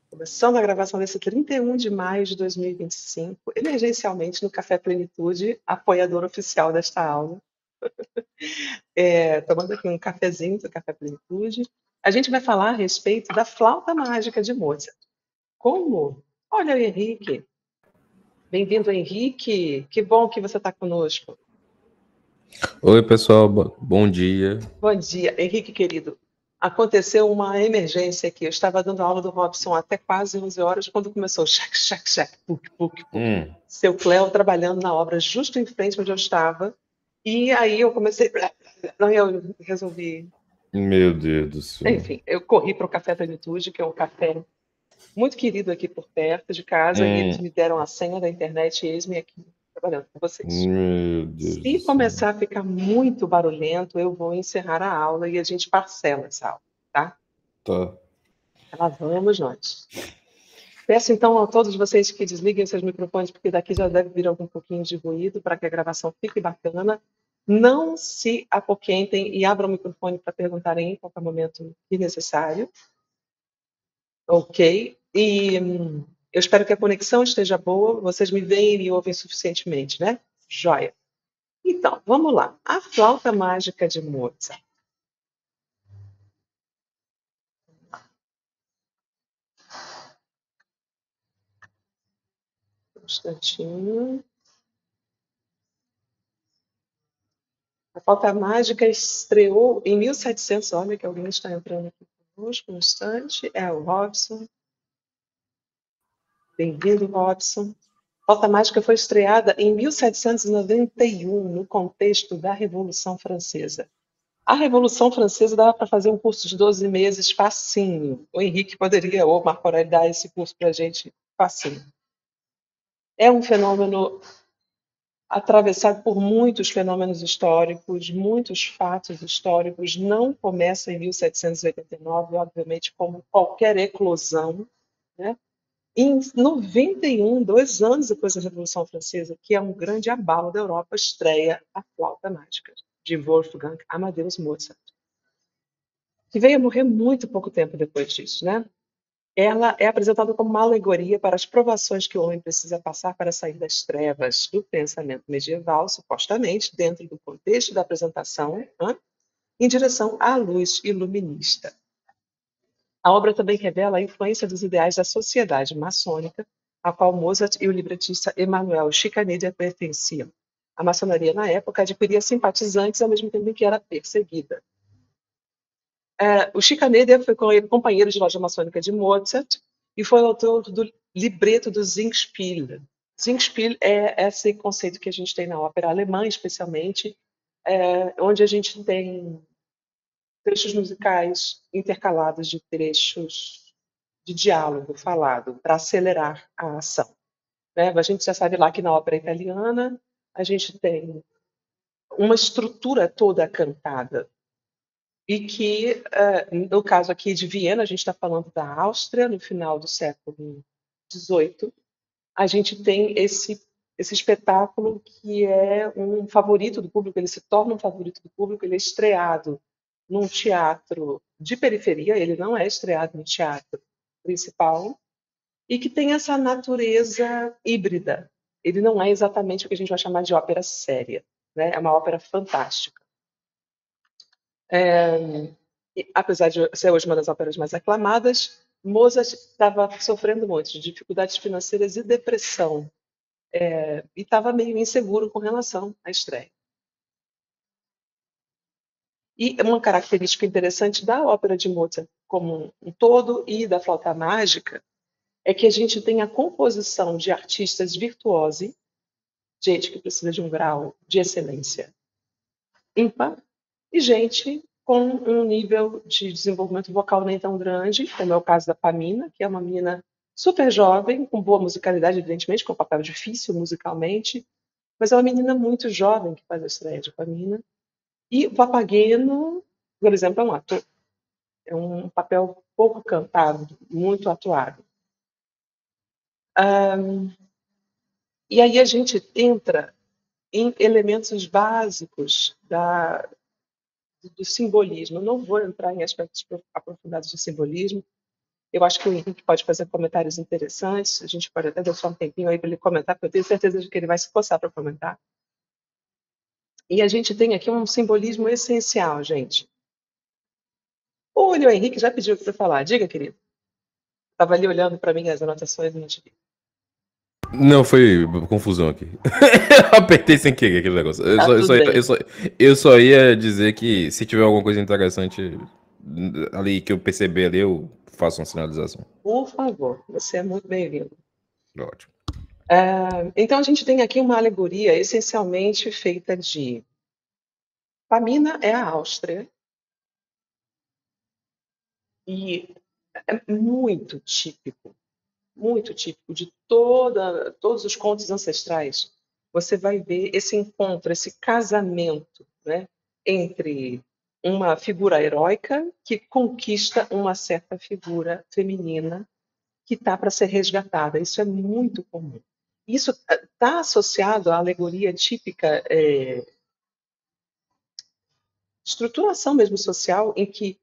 Começando a gravação desse 31 de maio de 2025, emergencialmente no Café Plenitude, apoiador oficial desta aula. Tomando aqui um cafezinho do Café Plenitude. A gente vai falar a respeito da flauta mágica de Mozart. Como? Olha o Henrique. Bem-vindo, Henrique. Que bom que você está conosco. Oi, pessoal, bom dia. Bom dia, Henrique querido. Aconteceu uma emergência aqui. Eu estava dando aula do Robson até quase 11 horas, quando começou chac, chac, chac, puk, puk, puk. Seu Cléo trabalhando na obra justo em frente onde eu estava. E aí eu comecei. Não, eu resolvi. Meu Deus do céu. Enfim, eu corri para o Café Plenitude, que é um café muito querido aqui por perto de casa, e eles Hum, me deram a senha da internet e eis-me aqui trabalhando com vocês. Meu Deus do Se céu. começar a ficar muito barulhento, eu vou encerrar a aula e a gente parcela essa aula, tá? Tá. Lá vamos nós. Peço então a todos vocês que desliguem seus microfones, porque daqui já deve vir algum pouquinho de ruído para que a gravação fique bacana. Não se apoquentem e abram o microfone para perguntarem em qualquer momento que necessário. Ok? E eu espero que a conexão esteja boa. Vocês me veem e me ouvem suficientemente, né? Joia. Então, vamos lá. A flauta mágica de Mozart. Um instantinho. A flauta mágica estreou em 1700. Olha que alguém está entrando aqui conosco, um instante. É o Robson. Bem-vindo, Robson. A flauta mágica foi estreada em 1791, no contexto da Revolução Francesa. A Revolução Francesa dava para fazer um curso de 12 meses facinho. O Henrique poderia, ou o Marco Aurélio, dar esse curso para a gente facinho. É um fenômeno atravessado por muitos fenômenos históricos, muitos fatos históricos. Não começa em 1789, obviamente, como qualquer eclosão, né? Em 91, 2 anos depois da Revolução Francesa, que é um grande abalo da Europa, estreia a Flauta Mágica, de Wolfgang Amadeus Mozart, que veio a morrer muito pouco tempo depois disso, né? Ela é apresentada como uma alegoria para as provações que o homem precisa passar para sair das trevas do pensamento medieval, supostamente, dentro do contexto da apresentação, né, em direção à luz iluminista. A obra também revela a influência dos ideais da sociedade maçônica, a qual Mozart e o libretista Emanuel Schikaneder pertenciam. A maçonaria, na época, adquiria simpatizantes ao mesmo tempo em que era perseguida. O Schikaneder foi companheiro de loja maçônica de Mozart e foi autor do libreto do Singspiel. Singspiel é esse conceito que a gente tem na ópera alemã, especialmente, onde a gente tem trechos musicais intercalados de trechos de diálogo falado para acelerar a ação, né? A gente já sabe lá que na ópera italiana a gente tem uma estrutura toda cantada e que, no caso aqui de Viena, a gente está falando da Áustria, no final do século XVIII, a gente tem esse espetáculo que é um favorito do público, ele se torna um favorito do público, ele é estreado num teatro de periferia, ele não é estreado no teatro principal, e que tem essa natureza híbrida. Ele não é exatamente o que a gente vai chamar de ópera séria, né? É uma ópera fantástica. Apesar de ser hoje uma das óperas mais aclamadas, Mozart estava sofrendo muito de dificuldades financeiras e depressão, e estava meio inseguro com relação à estreia. E uma característica interessante da ópera de Mozart como um todo e da flauta mágica é que a gente tem a composição de artistas virtuosi, gente que precisa de um grau de excelência ímpar, e gente com um nível de desenvolvimento vocal nem tão grande, como é o caso da Pamina, que é uma menina super jovem, com boa musicalidade, evidentemente, com um papel difícil musicalmente, mas é uma menina muito jovem que faz a estreia de Pamina. E o Papageno, por exemplo, é um ator. É um papel pouco cantado, muito atuado. E aí a gente entra em elementos básicos da do simbolismo. Eu não vou entrar em aspectos aprofundados de simbolismo. Eu acho que o Henrique pode fazer comentários interessantes. A gente pode até deixar um tempinho aí para ele comentar, porque eu tenho certeza de que ele vai se coçar para comentar. E a gente tem aqui um simbolismo essencial, gente. Olha, o Henrique já pediu para você falar. Diga, querido. Estava ali olhando para mim as anotações e não te vi. Não, foi confusão aqui. Eu apertei sem querer aquele negócio. Tá tudo bem. Eu só ia dizer que se tiver alguma coisa interessante ali que eu perceber ali, eu faço uma sinalização. Por favor, você é muito bem-vindo. Ótimo. Então, a gente tem aqui uma alegoria essencialmente feita de... Pamina é a Áustria. E é muito típico de todos os contos ancestrais. Você vai ver esse encontro, esse casamento, né, entre uma figura heróica que conquista uma certa figura feminina que está para ser resgatada. Isso é muito comum. Isso está associado à alegoria típica, estruturação mesmo social, em que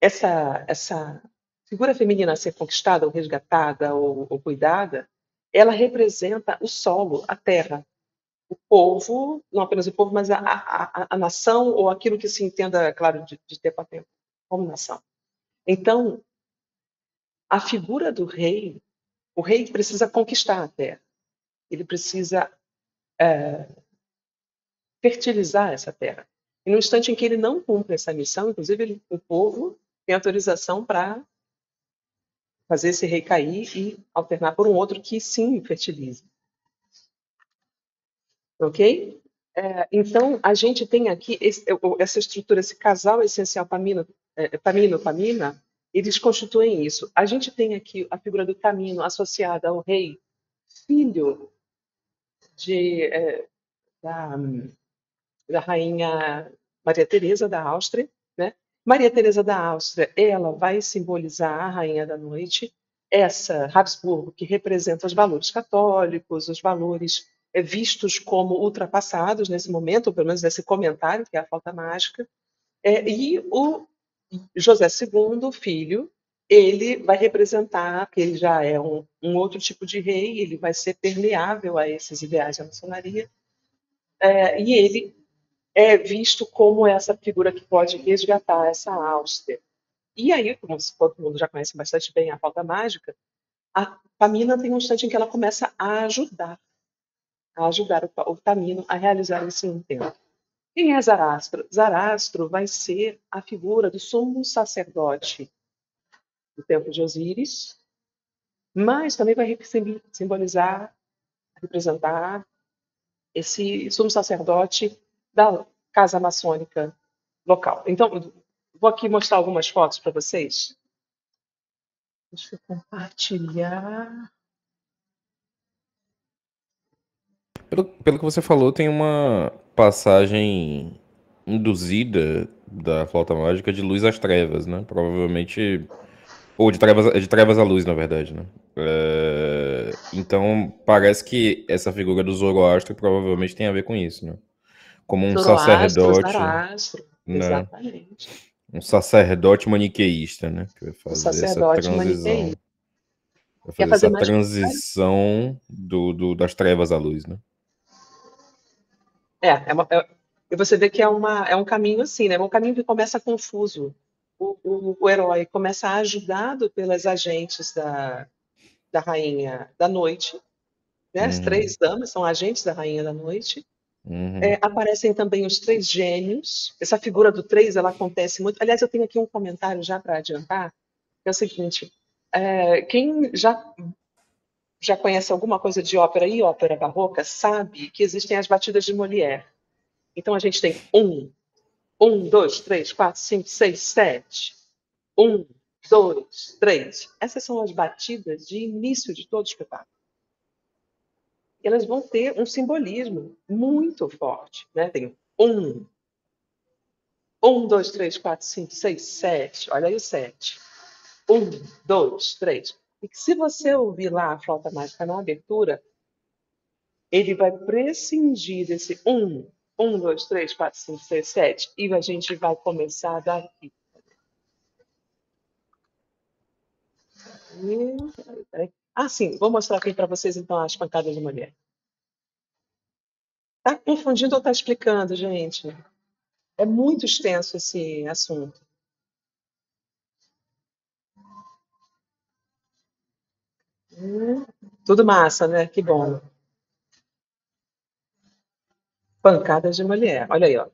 essa figura feminina a ser conquistada, ou resgatada, ou cuidada, ela representa o solo, a terra, o povo, não apenas o povo, mas a nação, ou aquilo que se entenda, claro, de tempo a tempo, como nação. Então, a figura do rei, o rei precisa conquistar a terra, ele precisa fertilizar essa terra. E no instante em que ele não cumpre essa missão, inclusive o povo tem autorização para fazer esse rei cair e alternar por um outro que sim fertilize. Ok? Então, a gente tem aqui essa estrutura, esse casal essencial Pamino-Pamina, eles constituem isso. A gente tem aqui a figura do Tamino associada ao rei, filho da, da rainha Maria Teresa da Áustria, né? Maria Teresa da Áustria, ela vai simbolizar a rainha da noite, essa Habsburgo que representa os valores católicos, os valores vistos como ultrapassados nesse momento, ou pelo menos nesse comentário, que é a flauta mágica, e o José II, filho, ele vai representar, que ele já é um outro tipo de rei, ele vai ser permeável a esses ideais da maçonaria, e ele é visto como essa figura que pode resgatar essa Áustria. E aí, como todo mundo já conhece bastante bem a flauta mágica, a Pamina tem um instante em que ela começa a ajudar o Tamino a realizar esse intento. Quem é Zarastro? Zarastro vai ser a figura do sumo sacerdote do templo de Osíris, mas também vai simbolizar, representar esse sumo sacerdote da casa maçônica local. Então, vou aqui mostrar algumas fotos para vocês. Deixa eu compartilhar. Pelo que você falou, tem uma passagem induzida da flauta mágica de luz às trevas, né? Provavelmente. Ou de trevas à luz, na verdade, né? Então, parece que essa figura do Zoroastro provavelmente tem a ver com isso, né? Como um Zoroastro, sacerdote, Zarastro, né? exatamente. Um sacerdote maniqueísta, né? Que vai O fazer essa sacerdote transição. maniqueísta. Vai Quer fazer fazer essa mais comentário? transição das trevas à luz, né? E você vê que é um caminho assim, né? É um caminho que começa confuso. O herói começa ajudado pelas agentes da Rainha da Noite, né? As Uhum, três damas são agentes da Rainha da Noite. uhum. Aparecem também os três gênios. Essa figura do três, ela acontece muito. Aliás, eu tenho aqui um comentário já para adiantar, que é o seguinte: quem já conhece alguma coisa de ópera e ópera barroca sabe que existem as batidas de Molière. Então a gente tem um, dois, três, quatro, cinco, seis, sete. Um, dois, três. Essas são as batidas de início de todo o espetáculo. Elas vão ter um simbolismo muito forte, né? Tem dois, três, quatro, cinco, seis, sete. Olha aí o sete. Um, dois, três. E que se você ouvir lá a flauta mágica na abertura, ele vai prescindir desse um 1, 2, 3, 4, 5, 6, 7. E a gente vai começar daqui. Ah, sim, vou mostrar aqui para vocês então as pancadas de mulher. Tá confundindo ou tá explicando, gente? É muito extenso esse assunto. Tudo massa, né? Que bom. Pancadas de mulher. Olha aí, ó.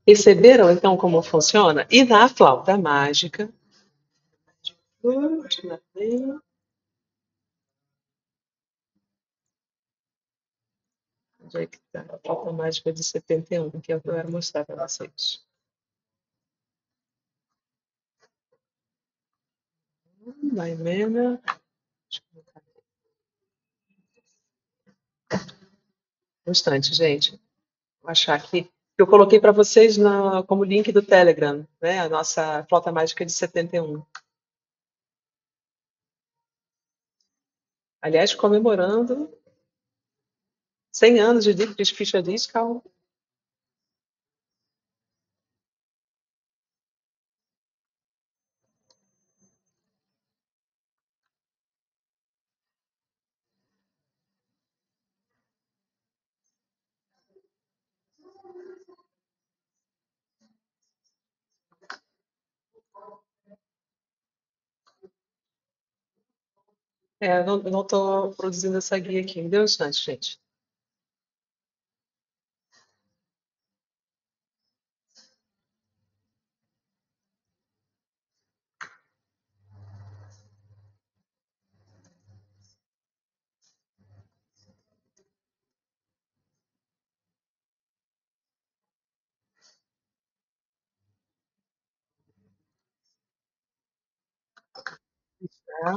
Perceberam então como funciona? E na flauta mágica. Onde é que tá? A flauta mágica de 71, que é o que eu quero mostrar para vocês. Vai, Mena. Um instante, gente. Vou achar aqui. Eu coloquei para vocês como link do Telegram, né? A nossa flauta mágica de 71. Aliás, comemorando 100 anos de Dietrich Fischer-Dieskau. Eu não estou produzindo essa guia aqui. Me dê um instante, gente. Tá?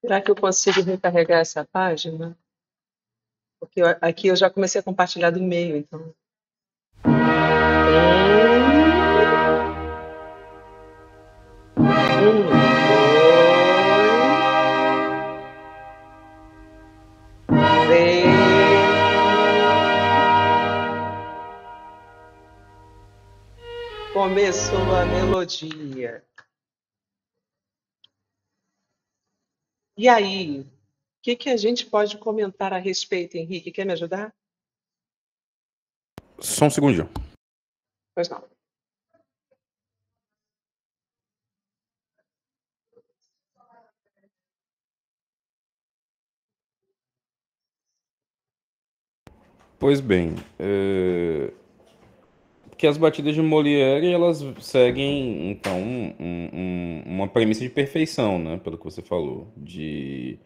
Será que eu consigo recarregar essa página? Porque aqui eu já comecei a compartilhar do e-mail, então. Começou a melodia. E aí, o que a gente pode comentar a respeito, Henrique? Quer me ajudar? Só um segundinho. Pois não. Pois bem, que as batidas de Molière, elas seguem, então, uma premissa de perfeição, né? Pelo que você falou, de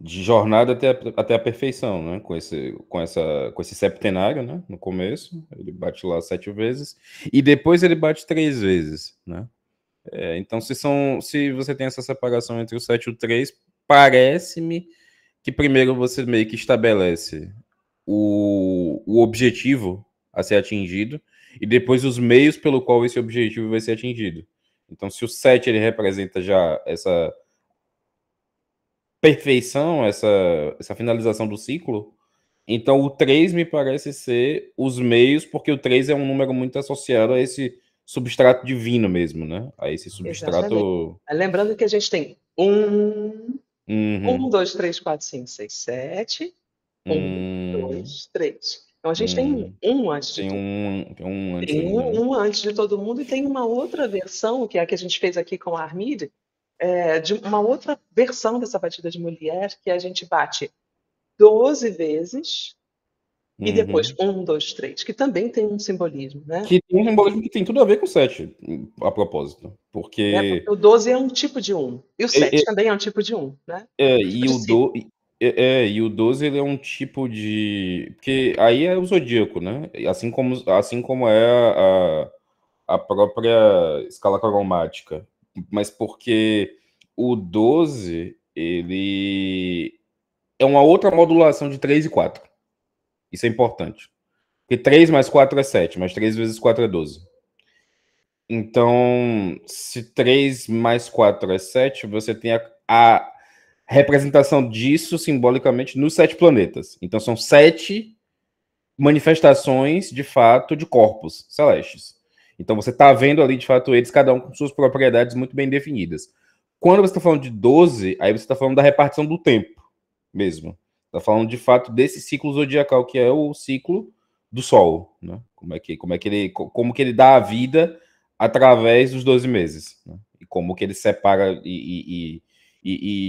jornada até a perfeição, né? Com esse septenário, né? No começo, ele bate lá 7 vezes, e depois ele bate 3 vezes, né? Então, se você tem essa separação entre o 7 e o 3, parece-me que primeiro você meio que estabelece o objetivo a ser atingido e depois os meios pelo qual esse objetivo vai ser atingido. Então, se o 7 ele representa já essa perfeição, essa finalização do ciclo, então o 3 me parece ser os meios, porque o 3 é um número muito associado a esse substrato divino mesmo, né? A esse Exatamente. substrato... Lembrando que a gente tem 1, 2, 3, 4, 5, 6, 7. 1, 2, 3. Então a gente tem Hum, um antes de tudo. tem um antes Tem ainda, né? um antes de todo mundo e tem uma outra versão, que é a que a gente fez aqui com a Armide, de uma outra versão dessa batida de mulher, que a gente bate 12 vezes e depois Uhum. 1, 2, 3, que também tem um simbolismo, né? Que tem um simbolismo que tem tudo a ver com o 7, a propósito. Né? Porque Porque o 12 é um tipo de 1, e o é, 7 também é um tipo de 1, né? Tipo e de o ciclo. do e o 12 ele é um tipo de porque aí é o zodíaco, né? E assim como é a própria escala cromática. Mas porque o 12 ele é uma outra modulação de 3 e 4. Isso é importante. Porque 3 mais 4 é 7, mas 3 vezes 4 é 12. Então, se 3 mais 4 é 7, você tem a representação disso simbolicamente nos 7 planetas. Então, são 7 manifestações, de fato, de corpos celestes. Então, você está vendo ali, de fato, eles, cada um com suas propriedades muito bem definidas. Quando você está falando de 12, aí você está falando da repartição do tempo mesmo. Está falando, de fato, desse ciclo zodiacal, que é o ciclo do Sol. Né? Como que ele dá a vida através dos 12 meses. Né? E como que ele separa e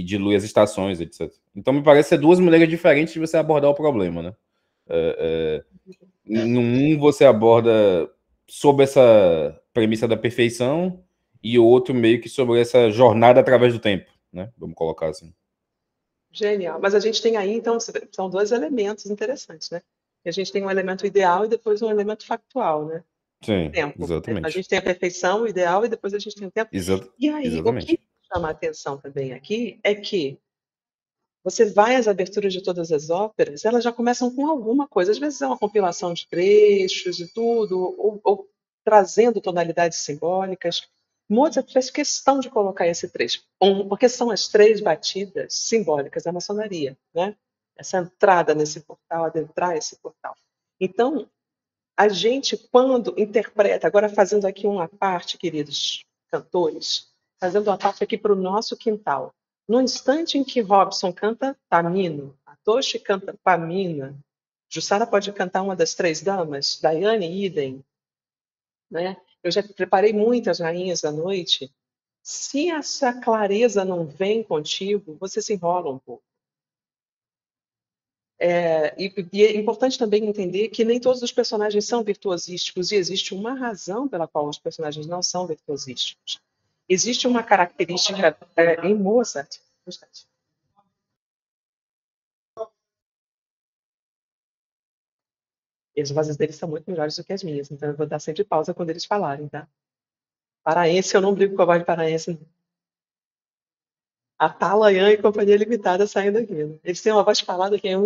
dilui as estações, etc. Então, me parece ser duas maneiras diferentes de você abordar o problema, né? No um você aborda sobre essa premissa da perfeição e o outro meio que sobre essa jornada através do tempo, né? Vamos colocar assim. Genial. Mas a gente tem aí, então, são dois elementos interessantes, né? A gente tem um elemento ideal e depois um elemento factual, né? O Sim, tempo. A exatamente. gente tem a perfeição, o ideal, e depois a gente tem o tempo. E aí, o que Exatamente. chama a atenção também aqui é que você vai às aberturas de todas as óperas, elas já começam com alguma coisa. Às vezes é uma compilação de trechos e tudo, ou trazendo tonalidades simbólicas. Mozart fez questão de colocar esse trecho, porque são as três batidas simbólicas da maçonaria, né? Essa entrada nesse portal, adentrar esse portal. Então, a gente, quando interpreta, agora fazendo aqui uma parte, queridos cantores, fazendo uma parte aqui para o nosso quintal. No instante em que Robson canta Tamino, a Toshi canta Pamina, Jussara pode cantar uma das três damas, Daiane idem, né? Eu já preparei muitas rainhas da noite. Se essa clareza não vem contigo, você se enrola um pouco. E é importante também entender que nem todos os personagens são virtuosísticos e existe uma razão pela qual os personagens não são virtuosísticos. Existe uma característica em Mozart. E as vozes deles são muito melhores do que as minhas, então eu vou dar sempre pausa quando eles falarem, tá? Paraense, eu não brigo com a voz de paraense. Atalayan e Companhia Limitada saindo aqui. Né? Eles têm uma voz falada que é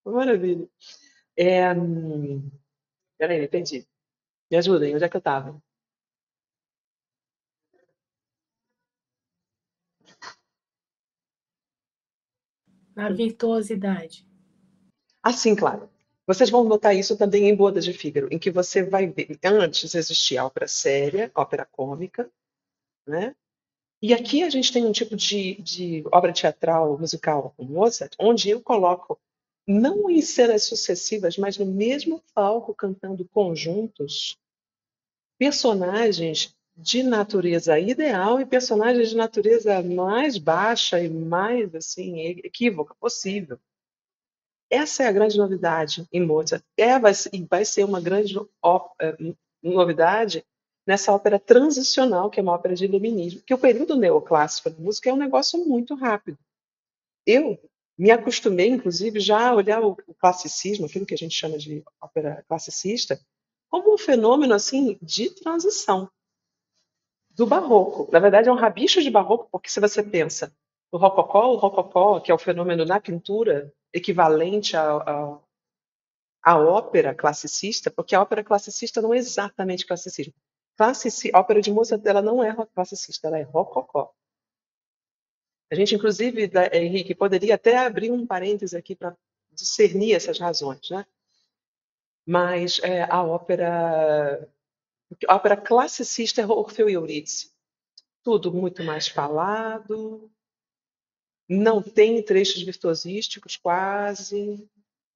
maravilha. Peraí, me perdi. Me ajudem, onde é que eu estava? Na virtuosidade. Assim, claro. Vocês vão notar isso também em Bodas de Fígaro, em que você vai ver. Antes existia a ópera séria, a ópera cômica, né? E aqui a gente tem um tipo de obra teatral, musical, como Mozart, onde eu coloco, não em cenas sucessivas, mas no mesmo palco, cantando conjuntos, personagens de natureza ideal e personagens de natureza mais baixa e mais assim equívoca possível. Essa é a grande novidade em Mozart. Vai ser uma grande novidade nessa ópera transicional, que é uma ópera de iluminismo, que o período neoclássico da música é um negócio muito rápido. Eu me acostumei, inclusive, já a olhar o classicismo, aquilo que a gente chama de ópera classicista, como um fenômeno assim de transição do barroco. Na verdade, é um rabicho de barroco, porque se você pensa no rococó, o rococó, que é o fenômeno na pintura equivalente à ópera classicista, porque a ópera classicista não é exatamente classicismo. A ópera de Mozart ela não é classicista, ela é rococó. A gente, inclusive, Henrique, poderia até abrir um parêntese aqui para discernir essas razões, né? Mas a ópera classicista é Orfeu e Eurídice. Tudo muito mais falado, não tem trechos virtuosísticos quase,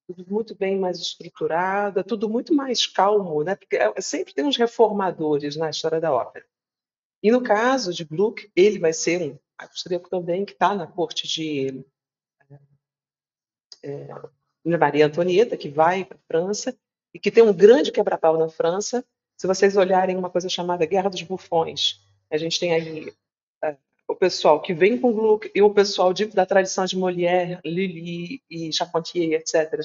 tudo muito bem mais estruturado, tudo muito mais calmo, né? Porque sempre tem uns reformadores na história da ópera. E no caso de Gluck, ele vai ser um austríaco também que está na corte de Maria Antonieta, que vai para a França e que tem um grande quebra-pau na França. Se vocês olharem uma coisa chamada Guerra dos Bufões, a gente tem aí o pessoal que vem com Gluck e o pessoal da tradição de Molière, Lully e Charpentier, etc.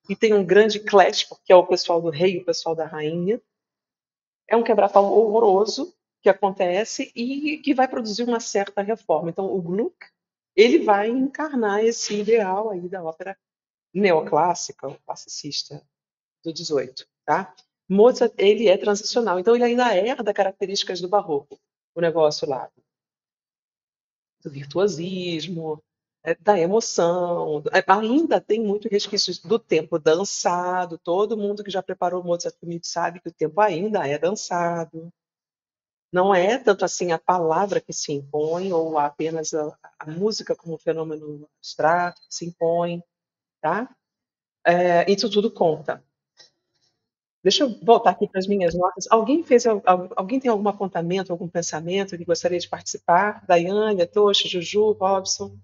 E tem um grande clash, porque é o pessoal do rei e o pessoal da rainha. É um quebra-pau horroroso que acontece e que vai produzir uma certa reforma. Então, o Gluck, ele vai encarnar esse ideal aí da ópera neoclássica, ou classicista do 18, tá? Mozart, ele é transicional, então ele ainda herda características do barroco, o negócio lá do virtuosismo, da emoção, ainda tem muito resquícios do tempo dançado, todo mundo que já preparou Mozart comigo sabe que o tempo ainda é dançado, não é tanto assim a palavra que se impõe, ou apenas a música como fenômeno abstrato que se impõe, tá? Isso tudo conta. Deixa eu voltar aqui para as minhas notas. Alguém tem algum apontamento, algum pensamento que gostaria de participar? Daiane, Tocha, Juju, Robson?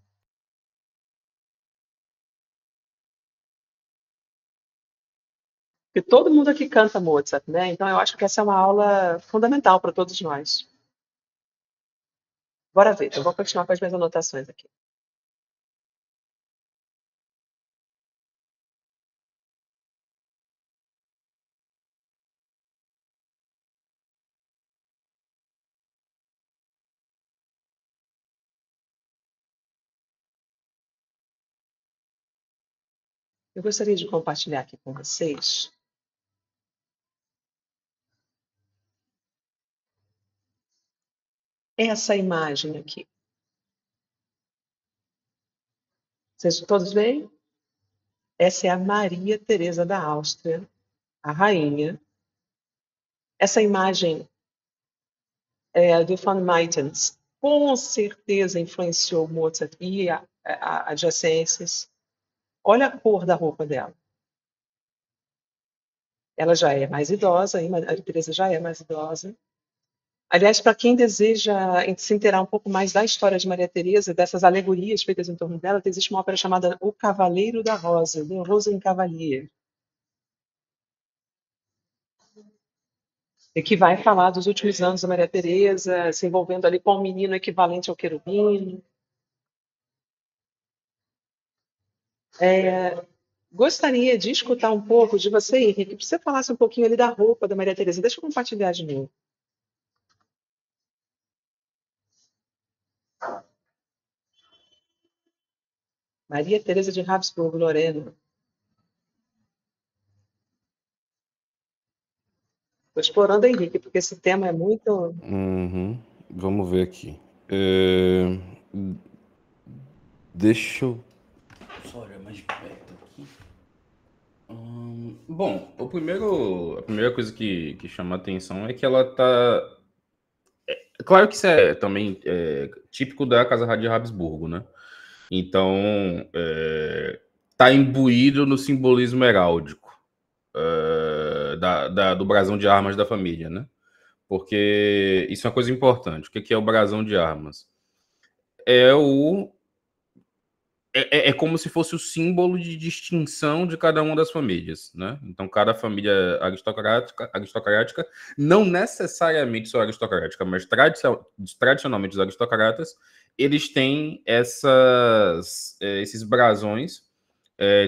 Porque todo mundo aqui canta Mozart, né? Então eu acho que essa é uma aula fundamental para todos nós. Bora ver, eu vou continuar com as minhas anotações aqui. Eu gostaria de compartilhar aqui com vocês essa imagem aqui. Vocês todos veem? Essa é a Maria Teresa da Áustria, a rainha. Essa imagem do Van Meitens com certeza influenciou Mozart e adjacências. Olha a cor da roupa dela. Ela já é mais idosa, a Teresa já é mais idosa. Aliás, para quem deseja se inteirar um pouco mais da história de Maria Teresa, dessas alegorias feitas em torno dela, existe uma ópera chamada O Cavaleiro da Rosa, de Rosenkavalier, e que vai falar dos últimos anos da Maria Teresa, se envolvendo ali com um menino equivalente ao querubino. Gostaria de escutar um pouco de você, Henrique, para você falasse um pouquinho ali da roupa da Maria Teresa. Deixa eu compartilhar de novo. Maria Teresa de Habsburgo, Lorena. Estou explorando, Henrique, porque esse tema é muito... Vamos ver aqui. Deixa eu só olhar mais de perto aqui. Bom, a primeira coisa que chama a atenção é que ela tá... Claro que isso é também típico da Casa de Habsburgo, né? Então, tá imbuído no simbolismo heráldico do brasão de armas da família, né? Porque isso é uma coisa importante. O que é o brasão de armas? É como se fosse o símbolo de distinção de cada uma das famílias, né? Então, cada família aristocrática, não necessariamente só aristocrática, mas tradicionalmente os aristocratas, eles têm esses brasões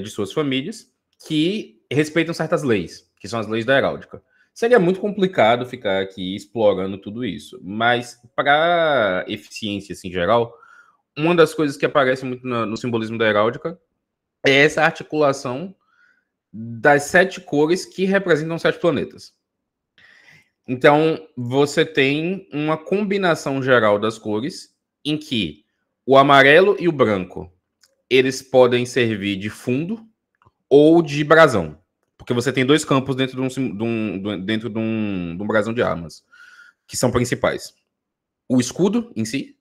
de suas famílias que respeitam certas leis, que são as leis da heráldica. Seria muito complicado ficar aqui explorando tudo isso, mas para eficiência assim, em geral, uma das coisas que aparece muito no simbolismo da heráldica é essa articulação das 7 cores que representam 7 planetas. Então, você tem uma combinação geral das cores em que o amarelo e o branco, eles podem servir de fundo ou de brasão. Porque você tem 2 campos dentro de um brasão de armas, que são principais. O escudo em si,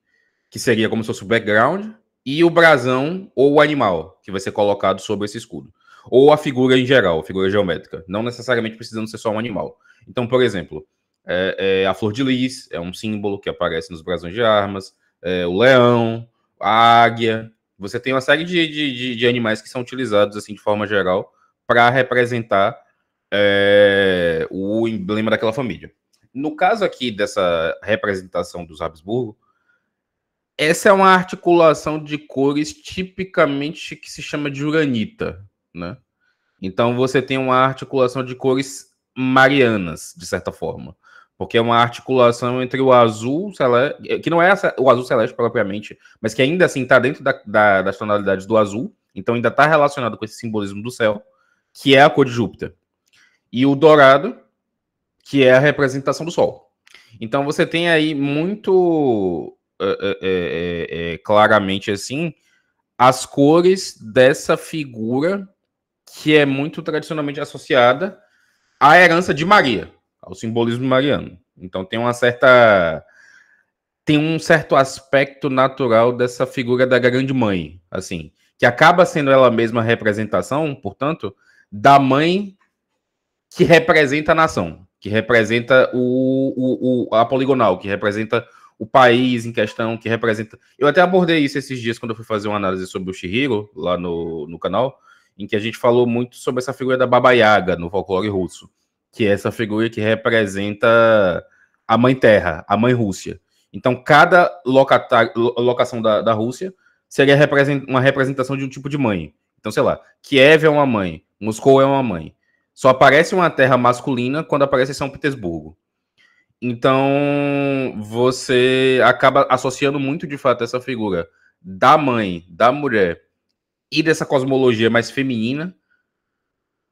que seria como se fosse o background, e o brasão ou o animal, que vai ser colocado sobre esse escudo. Ou a figura em geral, a figura geométrica, não necessariamente precisando ser só um animal. Então, por exemplo, a flor de lis é um símbolo que aparece nos brasões de armas, o leão, a águia. Você tem uma série de animais que são utilizados assim de forma geral para representar o emblema daquela família. No caso aqui dessa representação dos Habsburgo, essa é uma articulação de cores tipicamente que se chama de uranita, né? Então você tem uma articulação de cores marianas, de certa forma. Porque é uma articulação entre o azul celeste, que não é o azul celeste propriamente, mas que ainda assim está dentro das tonalidades do azul, então ainda está relacionado com esse simbolismo do céu, que é a cor de Júpiter. E o dourado, que é a representação do Sol. Então você tem aí muito claramente assim as cores dessa figura que é muito tradicionalmente associada à herança de Maria, ao simbolismo mariano. Então tem um certo aspecto natural dessa figura da grande mãe, assim, que acaba sendo ela mesma a representação, portanto, da mãe que representa a nação, que representa a poligonal, que representa o país em questão, que representa... Eu até abordei isso esses dias quando eu fui fazer uma análise sobre o Chihiro, lá no canal, em que a gente falou muito sobre essa figura da Baba Yaga no folclore russo, que é essa figura que representa a Mãe Terra, a Mãe Rússia. Então, cada locação da Rússia seria uma representação de um tipo de mãe. Então, sei lá, Kiev é uma mãe, Moscou é uma mãe. Só aparece uma terra masculina quando aparece São Petersburgo. Então, você acaba associando muito, de fato, essa figura da mãe, da mulher e dessa cosmologia mais feminina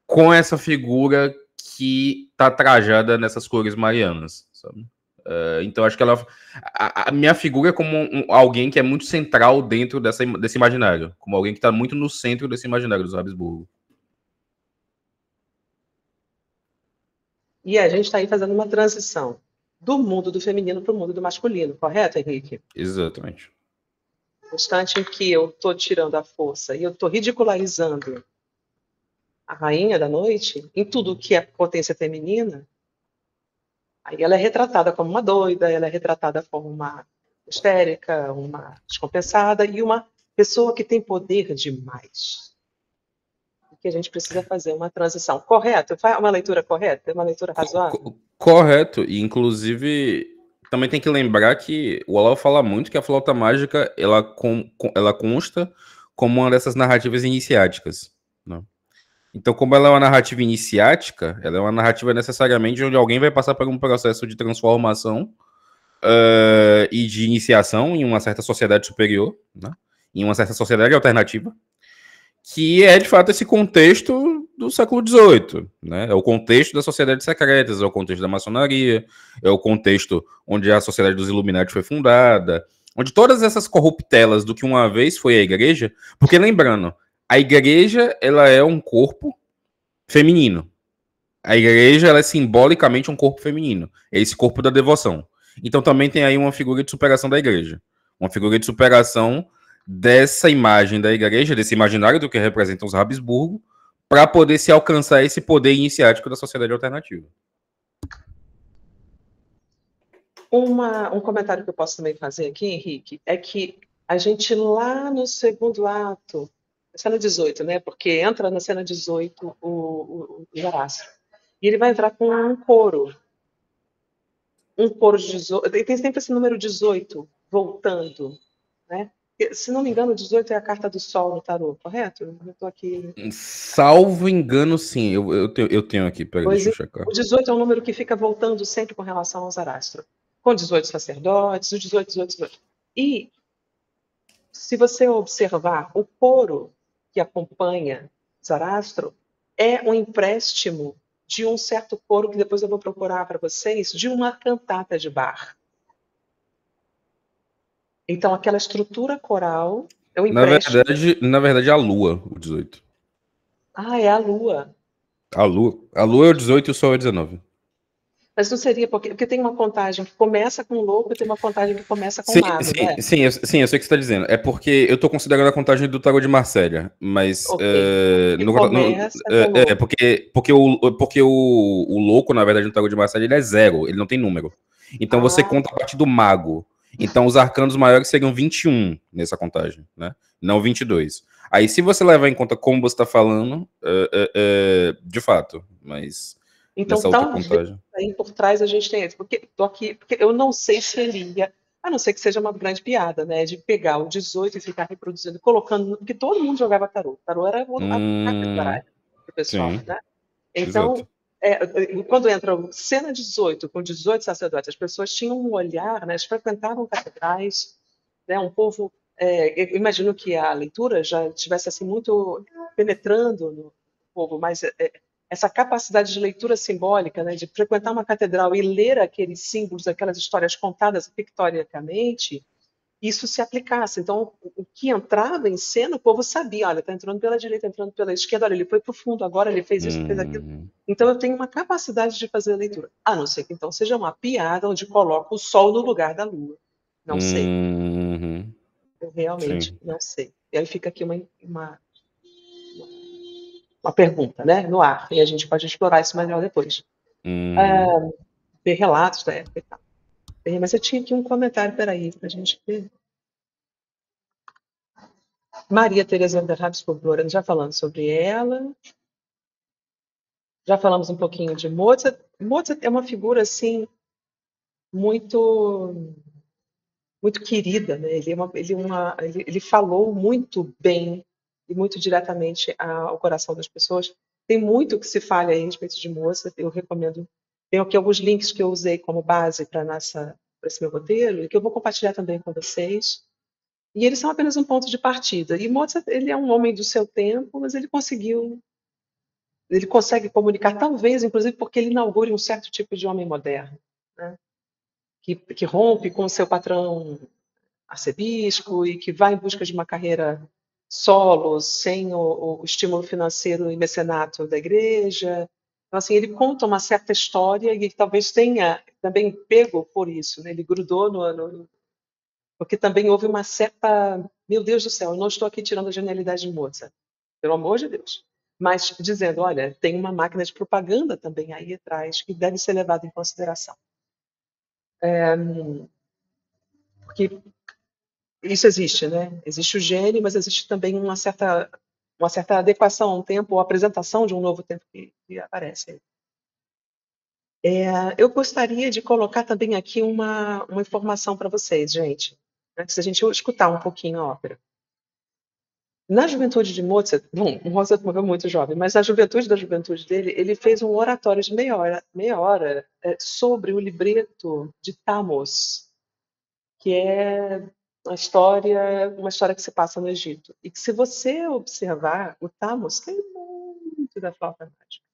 com essa figura que tá trajada nessas cores marianas, sabe? Então, acho que a minha figura é como alguém que é muito central dentro desse imaginário, como alguém que está muito no centro desse imaginário dos Habsburgo. E a gente está aí fazendo uma transição do mundo do feminino para o mundo do masculino, correto, Henrique? Exatamente. No instante em que eu estou tirando a força e eu estou ridicularizando a rainha da noite, em tudo que é potência feminina, aí ela é retratada como uma doida, ela é retratada como uma histérica, uma descompensada e uma pessoa que tem poder demais. Que a gente precisa fazer uma transição. Correto? Faz uma leitura correta? Uma leitura razoável? Correto. E, inclusive, também tem que lembrar que o Olavo fala muito que a flauta mágica ela consta como uma dessas narrativas iniciáticas. Né? Então, como ela é uma narrativa iniciática, ela é uma narrativa necessariamente onde alguém vai passar por um processo de transformação e de iniciação em uma certa sociedade superior, né? Em uma certa sociedade alternativa, que é, de fato, esse contexto do século XVIII, né? É o contexto das sociedades secretas, é o contexto da maçonaria, é o contexto onde a Sociedade dos Illuminati foi fundada, onde todas essas corruptelas do que uma vez foi a igreja, porque, lembrando, a igreja, ela é um corpo feminino. A igreja, ela é simbolicamente um corpo feminino. É esse corpo da devoção. Então, também tem aí uma figura de superação da igreja. Uma figura de superação dessa imagem da igreja, desse imaginário do que representam os Habsburgo, para poder se alcançar esse poder iniciático da sociedade alternativa. Um comentário que eu posso também fazer aqui, Henrique, é que a gente lá no segundo ato, cena 18, né? Porque entra na cena 18 o Zarastro. E ele vai entrar com um coro. Um coro de 18. E tem sempre esse número 18 voltando, né? Se não me engano, 18 é a carta do Sol no tarô, correto? Eu estou aqui. Salvo engano, sim. Eu tenho aqui, peraí, deixa eu checar. O 18 é um número que fica voltando sempre com relação ao Zarastro. Com 18 sacerdotes, o 18, 18, 18. E, se você observar, o coro que acompanha Zarastro é um empréstimo de um certo coro que depois eu vou procurar para vocês, de uma cantata de Bach. Então, aquela estrutura coral é um empréstimo. Na verdade, é a Lua, o 18. Ah, é a Lua. A Lua é o 18 e o Sol é o 19. Mas não seria porque tem uma contagem que começa com louco e tem uma contagem que começa com Sim, mago, não é? sim, sim, eu sei o que você está dizendo. É porque eu estou considerando a contagem do Tarot de Marselha, mas Ok. Que começa com louco. porque o louco, na verdade, no Tarot de Marselha, ele é 0, ele não tem número. Então você Ah, conta a partir do mago. Então os arcanos maiores seriam 21 nessa contagem, né? Não 22. Aí se você levar em conta como você está falando, de fato, mas então nessa outra talvez contagem. aí por trás a gente tenha isso. Porque tô aqui, porque eu não sei se ele ia, a não ser que seja uma grande piada, né? De pegar o 18 e ficar reproduzindo, colocando. Porque todo mundo jogava tarô. Tarô era a carta de baralho do pessoal, Sim, né? exato. Então, quando entra cena 18, com 18 sacerdotes, as pessoas tinham um olhar, né, elas frequentavam catedrais, né, um povo. Eu imagino que a leitura já estivesse assim, muito penetrando no povo, mas essa capacidade de leitura simbólica, né, de frequentar uma catedral e ler aqueles símbolos, aquelas histórias contadas pictoriacamente, isso se aplicasse. Então, o que entrava em cena, o povo sabia, olha, está entrando pela direita, entrando pela esquerda, olha, ele foi para o fundo, agora ele fez isso, fez aquilo. Hum, Então, eu tenho uma capacidade de fazer a leitura. A não ser que, então, seja uma piada onde coloca o sol no lugar da lua. Não sei. uhum, Eu realmente sim. não sei. E aí fica aqui uma pergunta, né, no ar, e a gente pode explorar isso melhor depois. Uhum. Ver relatos da época e tal. Mas eu tinha aqui um comentário, peraí, para a gente ver. Maria Teresa de Habsburg, já falando sobre ela. Já falamos um pouquinho de Mozart. Mozart é uma figura assim muito muito querida, né? Ele falou muito bem e muito diretamente ao coração das pessoas. Tem muito que se fala aí a respeito de Mozart. Eu recomendo. Tenho aqui alguns links que eu usei como base para esse meu roteiro e que eu vou compartilhar também com vocês. E eles são apenas um ponto de partida. E Mozart, ele é um homem do seu tempo, mas ele consegue comunicar, talvez, inclusive, porque ele inaugura um certo tipo de homem moderno, né? Que rompe com o seu patrão arcebispo e que vai em busca de uma carreira solo, sem o estímulo financeiro e mecenato da igreja. Então, assim, ele conta uma certa história e talvez tenha também pego por isso, né? Ele grudou porque também houve uma certa. Meu Deus do céu, eu não estou aqui tirando a genialidade de Mozart, pelo amor de Deus. Mas dizendo, olha, tem uma máquina de propaganda também aí atrás que deve ser levada em consideração. Porque isso existe, né? Existe o gênio, mas existe também uma certa adequação a um tempo, ou apresentação de um novo tempo que aparece aí. Eu gostaria de colocar também aqui uma informação para vocês, gente, antes da gente escutar um pouquinho a ópera. Na juventude de Mozart, bom, Mozart morreu muito jovem, mas na juventude dele, ele fez um oratório de meia hora sobre o libreto de Thamos, que é uma história que se passa no Egito. E que se você observar, o Thamos tem muito da flauta mágica.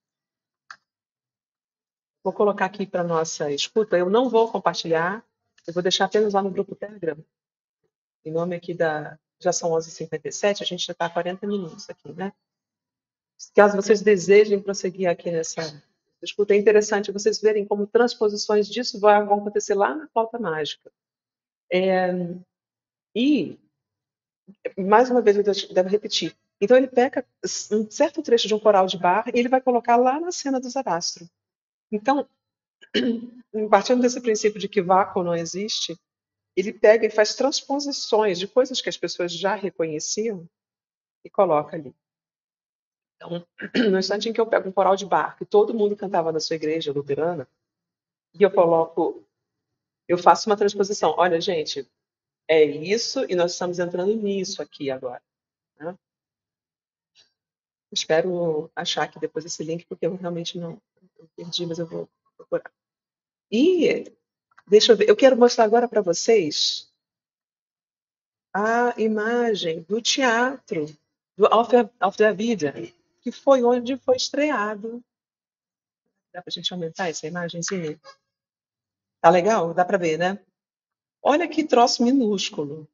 Vou colocar aqui para nossa escuta, eu não vou compartilhar, eu vou deixar apenas lá no grupo Telegram. Em nome aqui já são 11h57, a gente já está há 40 minutos aqui, né? Caso vocês desejem prosseguir aqui nessa escuta, é interessante vocês verem como transposições disso vão acontecer lá na flauta mágica. E, mais uma vez, eu devo repetir. Então, ele pega um certo trecho de um coral de Bach e ele vai colocar lá na cena do Zarastro. Então, partindo desse princípio de que vácuo não existe, ele pega e faz transposições de coisas que as pessoas já reconheciam e coloca ali. Então, no instante em que eu pego um coral de Bach, que todo mundo cantava na sua igreja luterana, e eu faço uma transposição. Olha, gente, é isso e nós estamos entrando nisso aqui agora, né? Espero achar aqui depois esse link, porque eu realmente não eu perdi, mas eu vou procurar. E deixa eu ver, eu quero mostrar agora para vocês a imagem do teatro do Auf der Wieden, que foi onde foi estreado. Dá para a gente aumentar essa imagenzinha? Tá legal? Dá para ver, né? Olha que troço minúsculo.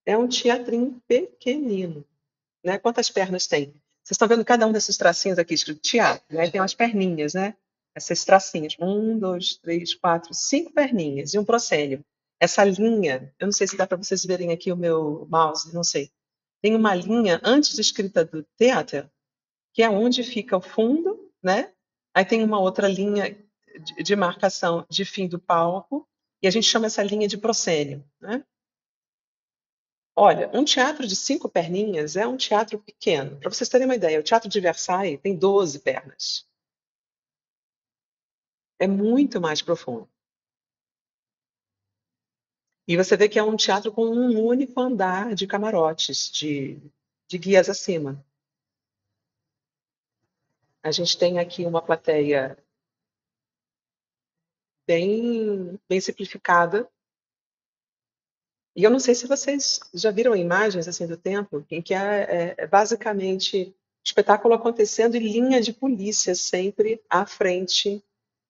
É um teatrinho pequenino, né? Quantas pernas tem? Vocês estão vendo cada um desses tracinhos aqui escrito teatro, né? Tem umas perninhas, né? Essas tracinhas. 1, 2, 3, 4, 5 perninhas e um proscênio. Essa linha, eu não sei se dá para vocês verem aqui o meu mouse, não sei. Tem uma linha antes escrita do teatro, que é onde fica o fundo, né? Aí tem uma outra linha de marcação de fim do palco, e a gente chama essa linha de proscênio, né? Olha, um teatro de 5 perninhas é um teatro pequeno. Para vocês terem uma ideia, o Teatro de Versailles tem 12 pernas. É muito mais profundo. E você vê que é um teatro com um único andar de camarotes, de guias acima. A gente tem aqui uma plateia bem simplificada. E eu não sei se vocês já viram imagens assim do templo, em que é basicamente espetáculo acontecendo e linha de polícia sempre à frente,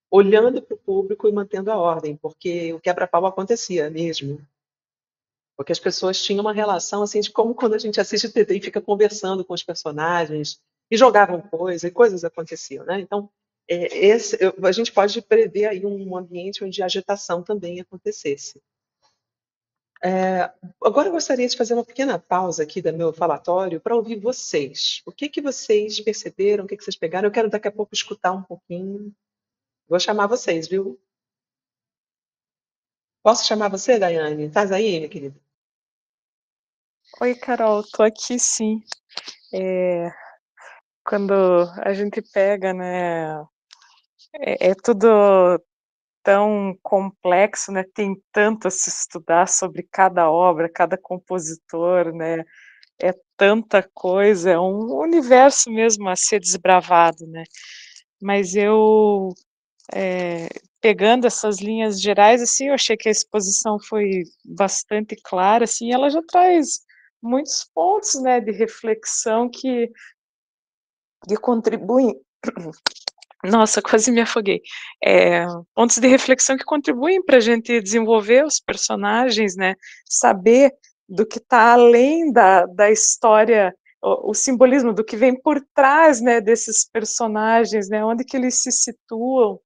olhando para o público e mantendo a ordem, porque o quebra-pau acontecia mesmo. Porque as pessoas tinham uma relação assim de como quando a gente assiste TV e fica conversando com os personagens e jogavam coisas, e coisas aconteciam, né? Então, a gente pode prever aí um ambiente onde a agitação também acontecesse. Agora eu gostaria de fazer uma pequena pausa aqui do meu falatório para ouvir vocês. O que vocês perceberam, o que vocês pegaram? Eu quero daqui a pouco escutar um pouquinho. Vou chamar vocês, viu? Posso chamar você, Daiane? Estás aí, minha querida? Oi, Carol, tô aqui sim. Quando a gente pega, né, é tudo tão complexo, né, tem tanto a se estudar sobre cada obra, cada compositor, né, é tanta coisa, é um universo mesmo a ser desbravado, né, mas eu, pegando essas linhas gerais, assim, eu achei que a exposição foi bastante clara, assim, ela já traz muitos pontos, né, de reflexão que contribuem. Nossa, quase me afoguei. Pontos de reflexão que contribuem para a gente desenvolver os personagens, né? Saber do que está além da história, o simbolismo do que vem por trás, né, desses personagens, né? Onde que eles se situam.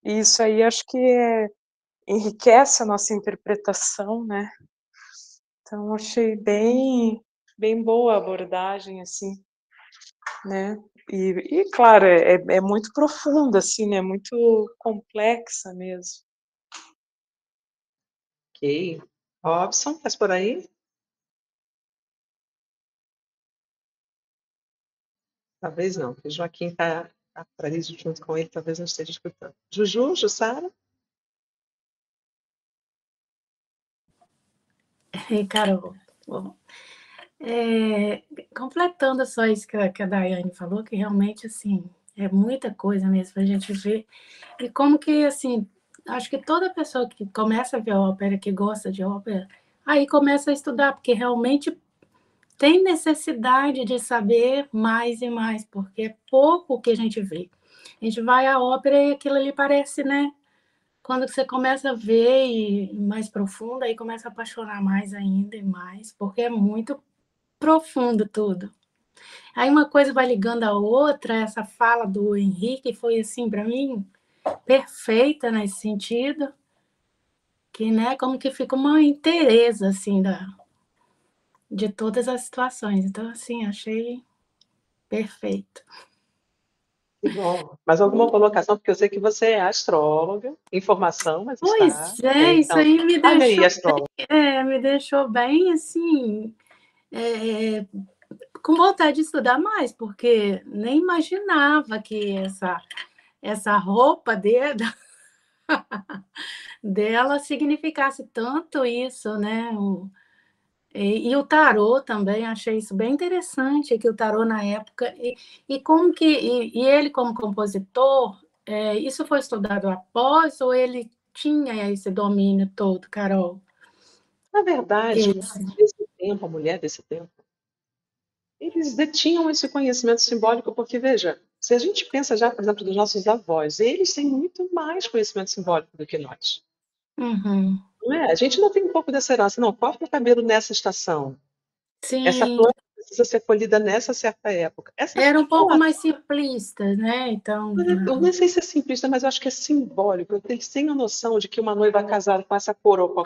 E isso aí acho que enriquece a nossa interpretação, né? Então achei bem boa a abordagem, assim, né? E claro, é muito profunda, assim, né? Muito complexa mesmo. Ok. Robson, estás por aí? Talvez não, porque o Joaquim está ali junto com ele, talvez não esteja escutando. Juju, Jussara? Carol, bom, completando só isso que a Daiane falou, que realmente, assim, é muita coisa mesmo para a gente ver. E como que, assim, acho que toda pessoa que começa a ver ópera, que gosta de ópera, aí começa a estudar, porque realmente tem necessidade de saber mais e mais, porque é pouco que a gente vê. A gente vai à ópera e aquilo ali parece, né? Quando você começa a ver e mais profundo, aí começa a apaixonar mais ainda e mais, porque é muito profundo tudo. Aí uma coisa vai ligando a outra, essa fala do Henrique foi assim para mim perfeita nesse sentido, que né, como que fica uma inteireza assim de todas as situações. Então assim, achei perfeito. Que bom. Mais alguma colocação? Porque eu sei que você é astróloga, informação, mas está. Pois é, isso Então, aí fale aí, astróloga. me deixou bem assim, com vontade de estudar mais, porque nem imaginava que essa roupa dela significasse tanto isso, né? E o tarô também, achei isso bem interessante, que o tarô na época, e como que, e ele como compositor, isso foi estudado após ou ele tinha esse domínio todo, Carol? Na verdade, o Esse. desse tempo, a mulher desse tempo, eles detinham esse conhecimento simbólico, porque, veja, se a gente pensa já, por exemplo, dos nossos avós, eles têm muito mais conhecimento simbólico do que nós. Uhum. Não é? A gente não tem um pouco dessa herança, não. Corta o cabelo nessa estação. Essa Sim, planta precisa ser colhida nessa certa época. Era um pouco mais simplista, né? Então, eu nem sei se é simplista, mas eu acho que é simbólico. Eles têm a noção de que uma noiva casada com essa cor ou com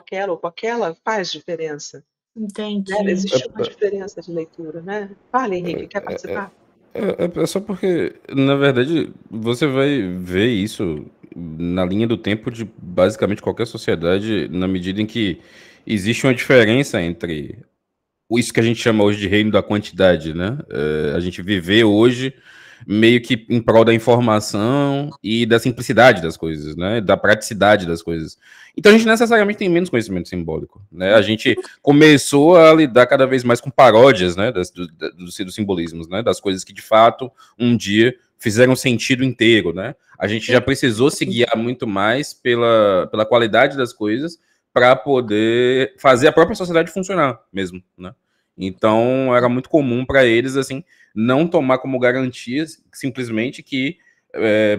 aquela faz diferença. entendi. Né? Existe uma diferença de leitura, né? Fala, Henrique, quer participar? É só porque, na verdade, você vai ver isso na linha do tempo de basicamente qualquer sociedade, na medida em que existe uma diferença entre isso que a gente chama hoje de reino da quantidade, né? A gente viver hoje meio que em prol da informação e da simplicidade das coisas, né? Da praticidade das coisas. Então a gente necessariamente tem menos conhecimento simbólico, né? A gente começou a lidar cada vez mais com paródias, né? Dos simbolismos, né? Das coisas que de fato um dia fizeram sentido inteiro, né? A gente já precisou se guiar muito mais pela qualidade das coisas para poder fazer a própria sociedade funcionar mesmo, né? Então era muito comum para eles assim não tomar como garantia simplesmente que,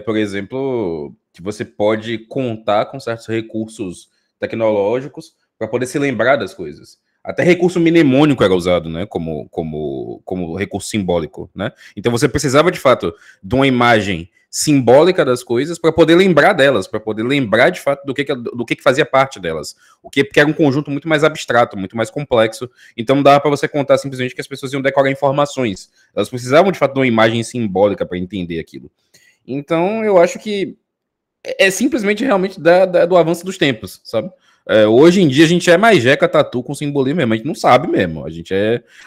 por exemplo, que você pode contar com certos recursos tecnológicos para poder se lembrar das coisas. Até recurso mnemônico era usado, né, como recurso simbólico, né? Então você precisava de fato de uma imagem simbólica das coisas para poder lembrar delas, para poder lembrar de fato do que fazia parte delas. Porque era um conjunto muito mais abstrato, muito mais complexo. Então não dava para você contar simplesmente que as pessoas iam decorar informações. Elas precisavam de fato de uma imagem simbólica para entender aquilo. Então eu acho que é simplesmente realmente do avanço dos tempos, sabe? Hoje em dia a gente é mais jeca tatu com simbolismo mesmo, a gente não sabe mesmo. A gente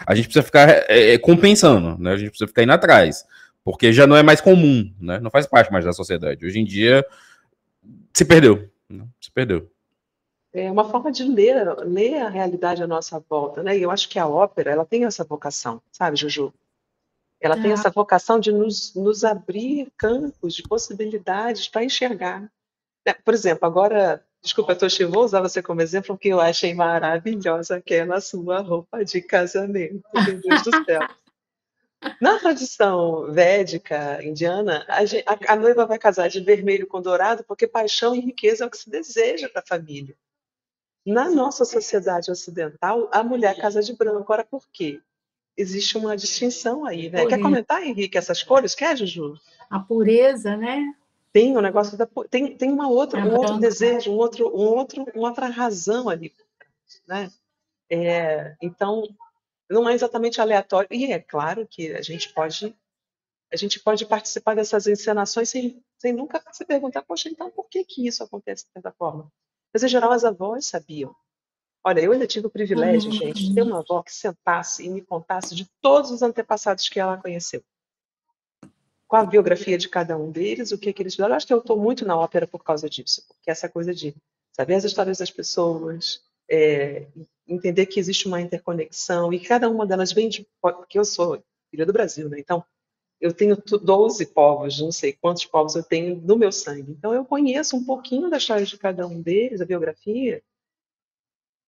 precisa ficar compensando, né? A gente precisa ficar indo atrás. Porque já não é mais comum, né? Não faz parte mais da sociedade. Hoje em dia se perdeu. Né? Se perdeu. É uma forma de ler a realidade à nossa volta, né? E eu acho que a ópera, ela tem essa vocação, sabe, Juju? Ela tem essa vocação de nos abrir campos de possibilidades para enxergar. Por exemplo, agora, desculpa, Toshi, vou usar você como exemplo, porque eu achei maravilhosa aquela sua roupa de casamento, meu Deus do céu. Na tradição védica indiana, a noiva vai casar de vermelho com dourado porque paixão e riqueza é o que se deseja para a família. Na nossa sociedade ocidental, a mulher casa de branco. Ora, por quê? Existe uma distinção aí, né? Quer comentar, Henrique, essas cores? Quer, Juju? A pureza, né? Tem um negócio tem um outro desejo, uma outra razão ali, né? Então, não é exatamente aleatório. E é claro que a gente pode participar dessas encenações sem nunca se perguntar, poxa, então por que isso acontece de certa forma? Mas, em geral, as avós sabiam. Olha, eu ainda tive o privilégio, gente, de ter uma avó que sentasse e me contasse de todos os antepassados que ela conheceu. Com a biografia de cada um deles, o que eles fizeram. Eu acho que eu estou muito na ópera por causa disso, porque essa coisa de saber as histórias das pessoas, entender que existe uma interconexão, e cada uma delas vem de... Porque eu sou filha do Brasil, né? Então, eu tenho 12 povos, não sei quantos povos eu tenho no meu sangue. Então, eu conheço um pouquinho da história de cada um deles, a biografia,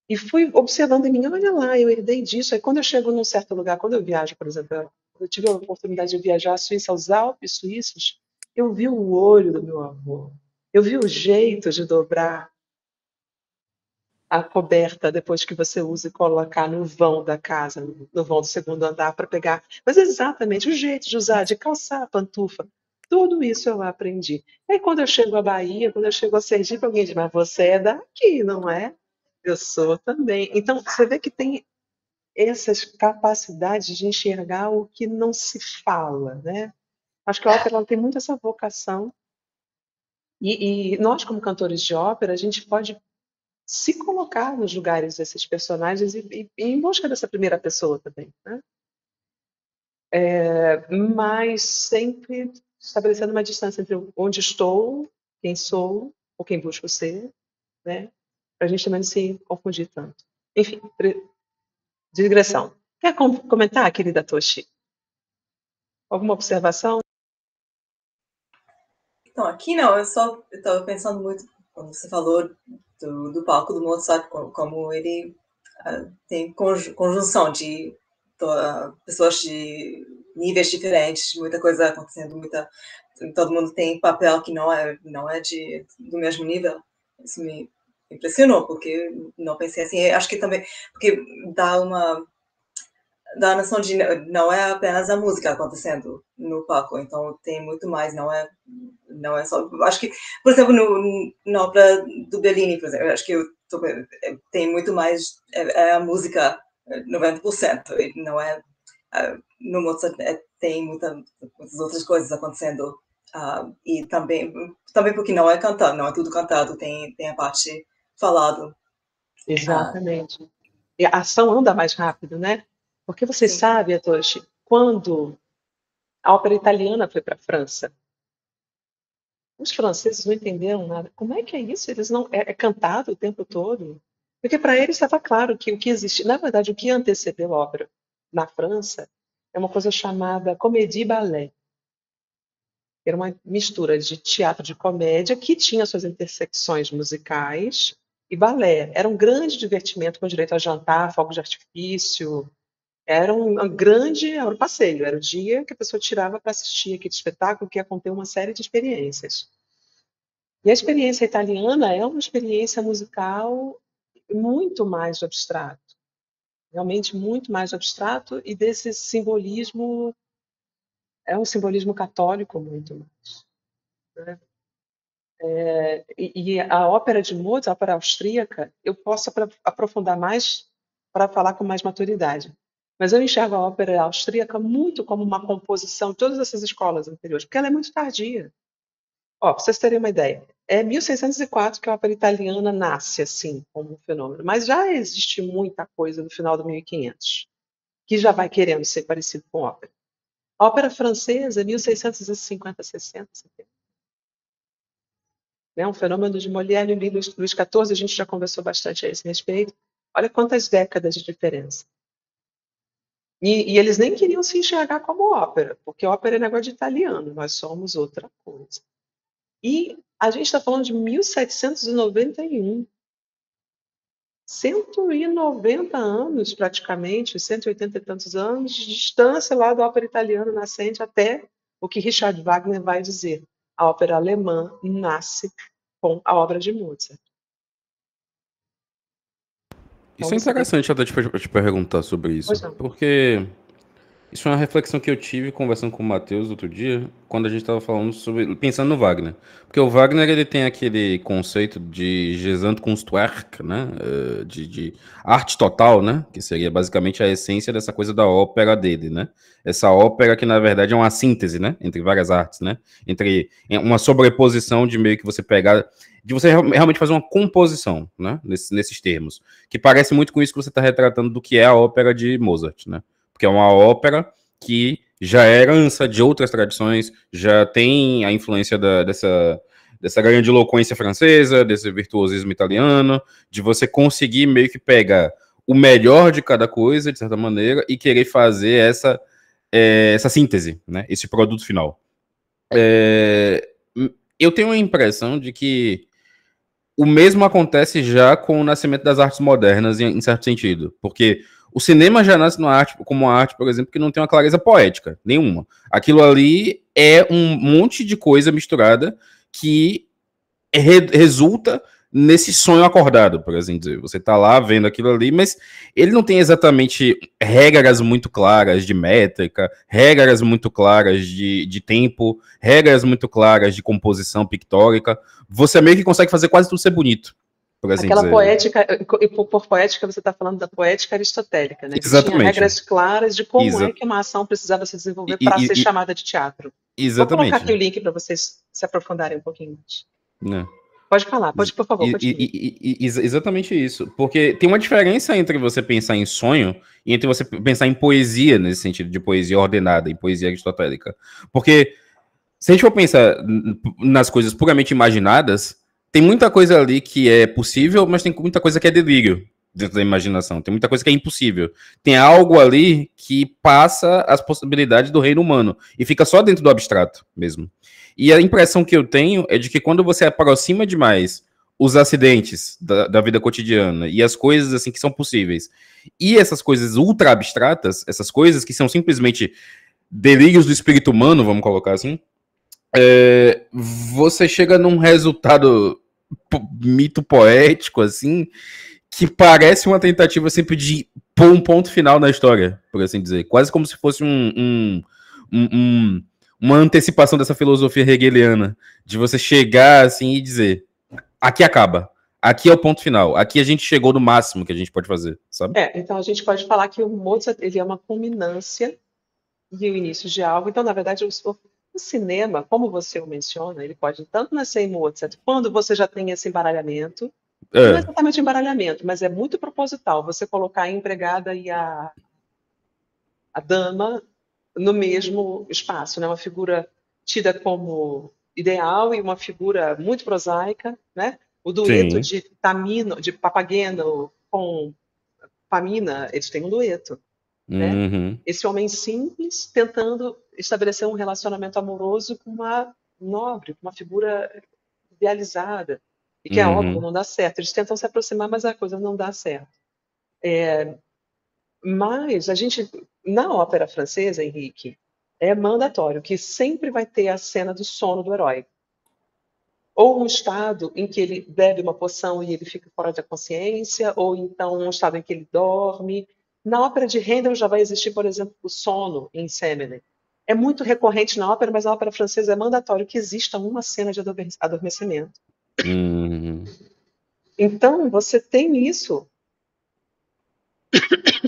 e fui observando em mim, olha lá, eu herdei disso. Aí, quando eu chego num certo lugar, quando eu viajo, por exemplo, eu tive a oportunidade de viajar à Suíça, aos Alpes suíços, eu vi o olho do meu avô, eu vi o jeito de dobrar a coberta depois que você usa e colocar no vão da casa, no vão do segundo andar para pegar. Mas exatamente o jeito de usar, de calçar a pantufa. Tudo isso eu aprendi. E aí quando eu chego à Bahia, quando eu chego a Sergipe, alguém diz, mas você é daqui, não é? Eu sou também. Então, você vê que tem essas capacidades de enxergar o que não se fala, né? Acho que a ópera ela tem muito essa vocação. E nós, como cantores de ópera, a gente pode se colocar nos lugares desses personagens e em busca dessa primeira pessoa também, né? Mas sempre estabelecendo uma distância entre onde estou, quem sou, ou quem busco ser, né? Para a gente também não se confundir tanto. Enfim, digressão. Quer comentar, querida Toshi? Alguma observação? Então, aqui não, eu estava pensando muito, quando você falou do palco do Mozart, como ele tem conjunção de pessoas de níveis diferentes, muita coisa acontecendo, todo mundo tem papel que não é do mesmo nível. Isso me impressionou, porque não pensei assim. Acho que também, porque dá dá a noção de não é apenas a música acontecendo no palco, então tem muito mais, não é só, acho que, por exemplo, na ópera do Bellini, por exemplo, acho que tem muito mais, a música 90%, e não é, no Mozart tem muitas outras coisas acontecendo, e também porque não é cantado, não é tudo cantado, tem a parte falado. Exatamente. E a ação anda mais rápido, né? Porque você Sim. sabe, Atoshi, quando a ópera italiana foi para a França, os franceses não entenderam nada. Como é que é isso? Eles não é cantado o tempo todo? Porque para eles estava claro que o que existia, na verdade, o que antecedeu a ópera na França é uma coisa chamada comédie ballet. Era uma mistura de teatro de comédia que tinha suas intersecções musicais e balé. Era um grande divertimento com direito a jantar, fogos de artifício. Era era um passeio, era o dia que a pessoa tirava para assistir aquele espetáculo que ia conter uma série de experiências. E a experiência italiana é uma experiência musical muito mais abstrato, realmente muito mais abstrato, e desse simbolismo, é um simbolismo católico muito mais, né? E a ópera de Mozart, a ópera austríaca, eu posso aprofundar mais para falar com mais maturidade. Mas eu enxergo a ópera austríaca muito como uma composição de todas essas escolas anteriores, porque ela é muito tardia. Ó, para vocês terem uma ideia, é 1604 que a ópera italiana nasce, assim, como um fenômeno. Mas já existe muita coisa no final do 1500, que já vai querendo ser parecido com ópera. A ópera francesa é 1650, 60, 70. Né? Um fenômeno de Molière e Luís XIV, a gente já conversou bastante a esse respeito. Olha quantas décadas de diferença. E eles nem queriam se enxergar como ópera, porque ópera é negócio de italiano, nós somos outra coisa. E a gente está falando de 1791. 190 anos, praticamente, 180 e tantos anos de distância lá da ópera italiana nascente até o que Richard Wagner vai dizer. A ópera alemã nasce com a obra de Mozart. Isso é interessante até te perguntar sobre isso, porque isso é uma reflexão que eu tive conversando com o Matheus outro dia, quando a gente estava falando sobre, pensando no Wagner. Porque o Wagner, ele tem aquele conceito de Gesamtkunstwerk, né, de arte total, né, que seria basicamente a essência dessa coisa da ópera dele, né, essa ópera que na verdade é uma síntese, né, entre várias artes, né, entre uma sobreposição de meio que você pegar, de você realmente fazer uma composição, né, nesses termos, que parece muito com isso que você está retratando do que é a ópera de Mozart, né. Porque é uma ópera que já é herança de outras tradições, já tem a influência dessa grandiloquência francesa, desse virtuosismo italiano, de você conseguir meio que pegar o melhor de cada coisa, de certa maneira, e querer fazer essa síntese, né? Esse produto final. Eu tenho a impressão de que o mesmo acontece já com o nascimento das artes modernas, em certo sentido, porque o cinema já nasce como uma arte, por exemplo, que não tem uma clareza poética nenhuma. Aquilo ali é um monte de coisa misturada que resulta nesse sonho acordado, por assim dizer. Você tá lá vendo aquilo ali, mas ele não tem exatamente regras muito claras de métrica, regras muito claras de tempo, regras muito claras de composição pictórica. Você meio que consegue fazer quase tudo ser bonito. Assim aquela dizer. Poética, e por poética você está falando da poética aristotélica, né? Que Exatamente. tinha regras claras de como é que uma ação precisava se desenvolver para ser chamada de teatro. Exatamente. Vou colocar aqui o link para vocês se aprofundarem um pouquinho mais. Não. Pode falar, por favor, continue. Exatamente isso. Porque tem uma diferença entre você pensar em sonho e entre você pensar em poesia, nesse sentido de poesia ordenada e poesia aristotélica. Porque se a gente for pensar nas coisas puramente imaginadas, tem muita coisa ali que é possível, mas tem muita coisa que é delírio dentro da imaginação. Tem muita coisa que é impossível. Tem algo ali que passa as possibilidades do reino humano e fica só dentro do abstrato mesmo. E a impressão que eu tenho é de que quando você aproxima demais os acidentes da vida cotidiana e as coisas assim que são possíveis, e essas coisas ultra abstratas, essas coisas que são simplesmente delírios do espírito humano, vamos colocar assim, você chega num resultado mito poético, assim, que parece uma tentativa sempre de pôr um ponto final na história, por assim dizer. Quase como se fosse uma antecipação dessa filosofia hegeliana, de você chegar assim e dizer, aqui acaba, aqui é o ponto final, aqui a gente chegou no máximo que a gente pode fazer, sabe? Então a gente pode falar que o Mozart ele é uma culminância e o início de algo. Então, na verdade, o cinema, como você o menciona, ele pode tanto nascer em Mozart, quando você já tem esse embaralhamento, não é exatamente embaralhamento, mas é muito proposital você colocar a empregada e a dama no mesmo espaço, né? Uma figura tida como ideal e uma figura muito prosaica, né? O dueto de Tamino, de Papageno com Pamina, eles têm um dueto, né? Esse homem simples tentando estabelecer um relacionamento amoroso com uma nobre, com uma figura idealizada, e que é óbvio, não dá certo. Eles tentam se aproximar, mas a coisa não dá certo. Mas a gente, na ópera francesa, Henrique, é mandatório que sempre vai ter a cena do sono do herói. Ou um estado em que ele bebe uma poção e ele fica fora da consciência, ou então um estado em que ele dorme. Na ópera de Handel já vai existir, por exemplo, o sono em Semele. É muito recorrente na ópera, mas na ópera francesa é mandatório que exista uma cena de adormecimento. Então, você tem isso.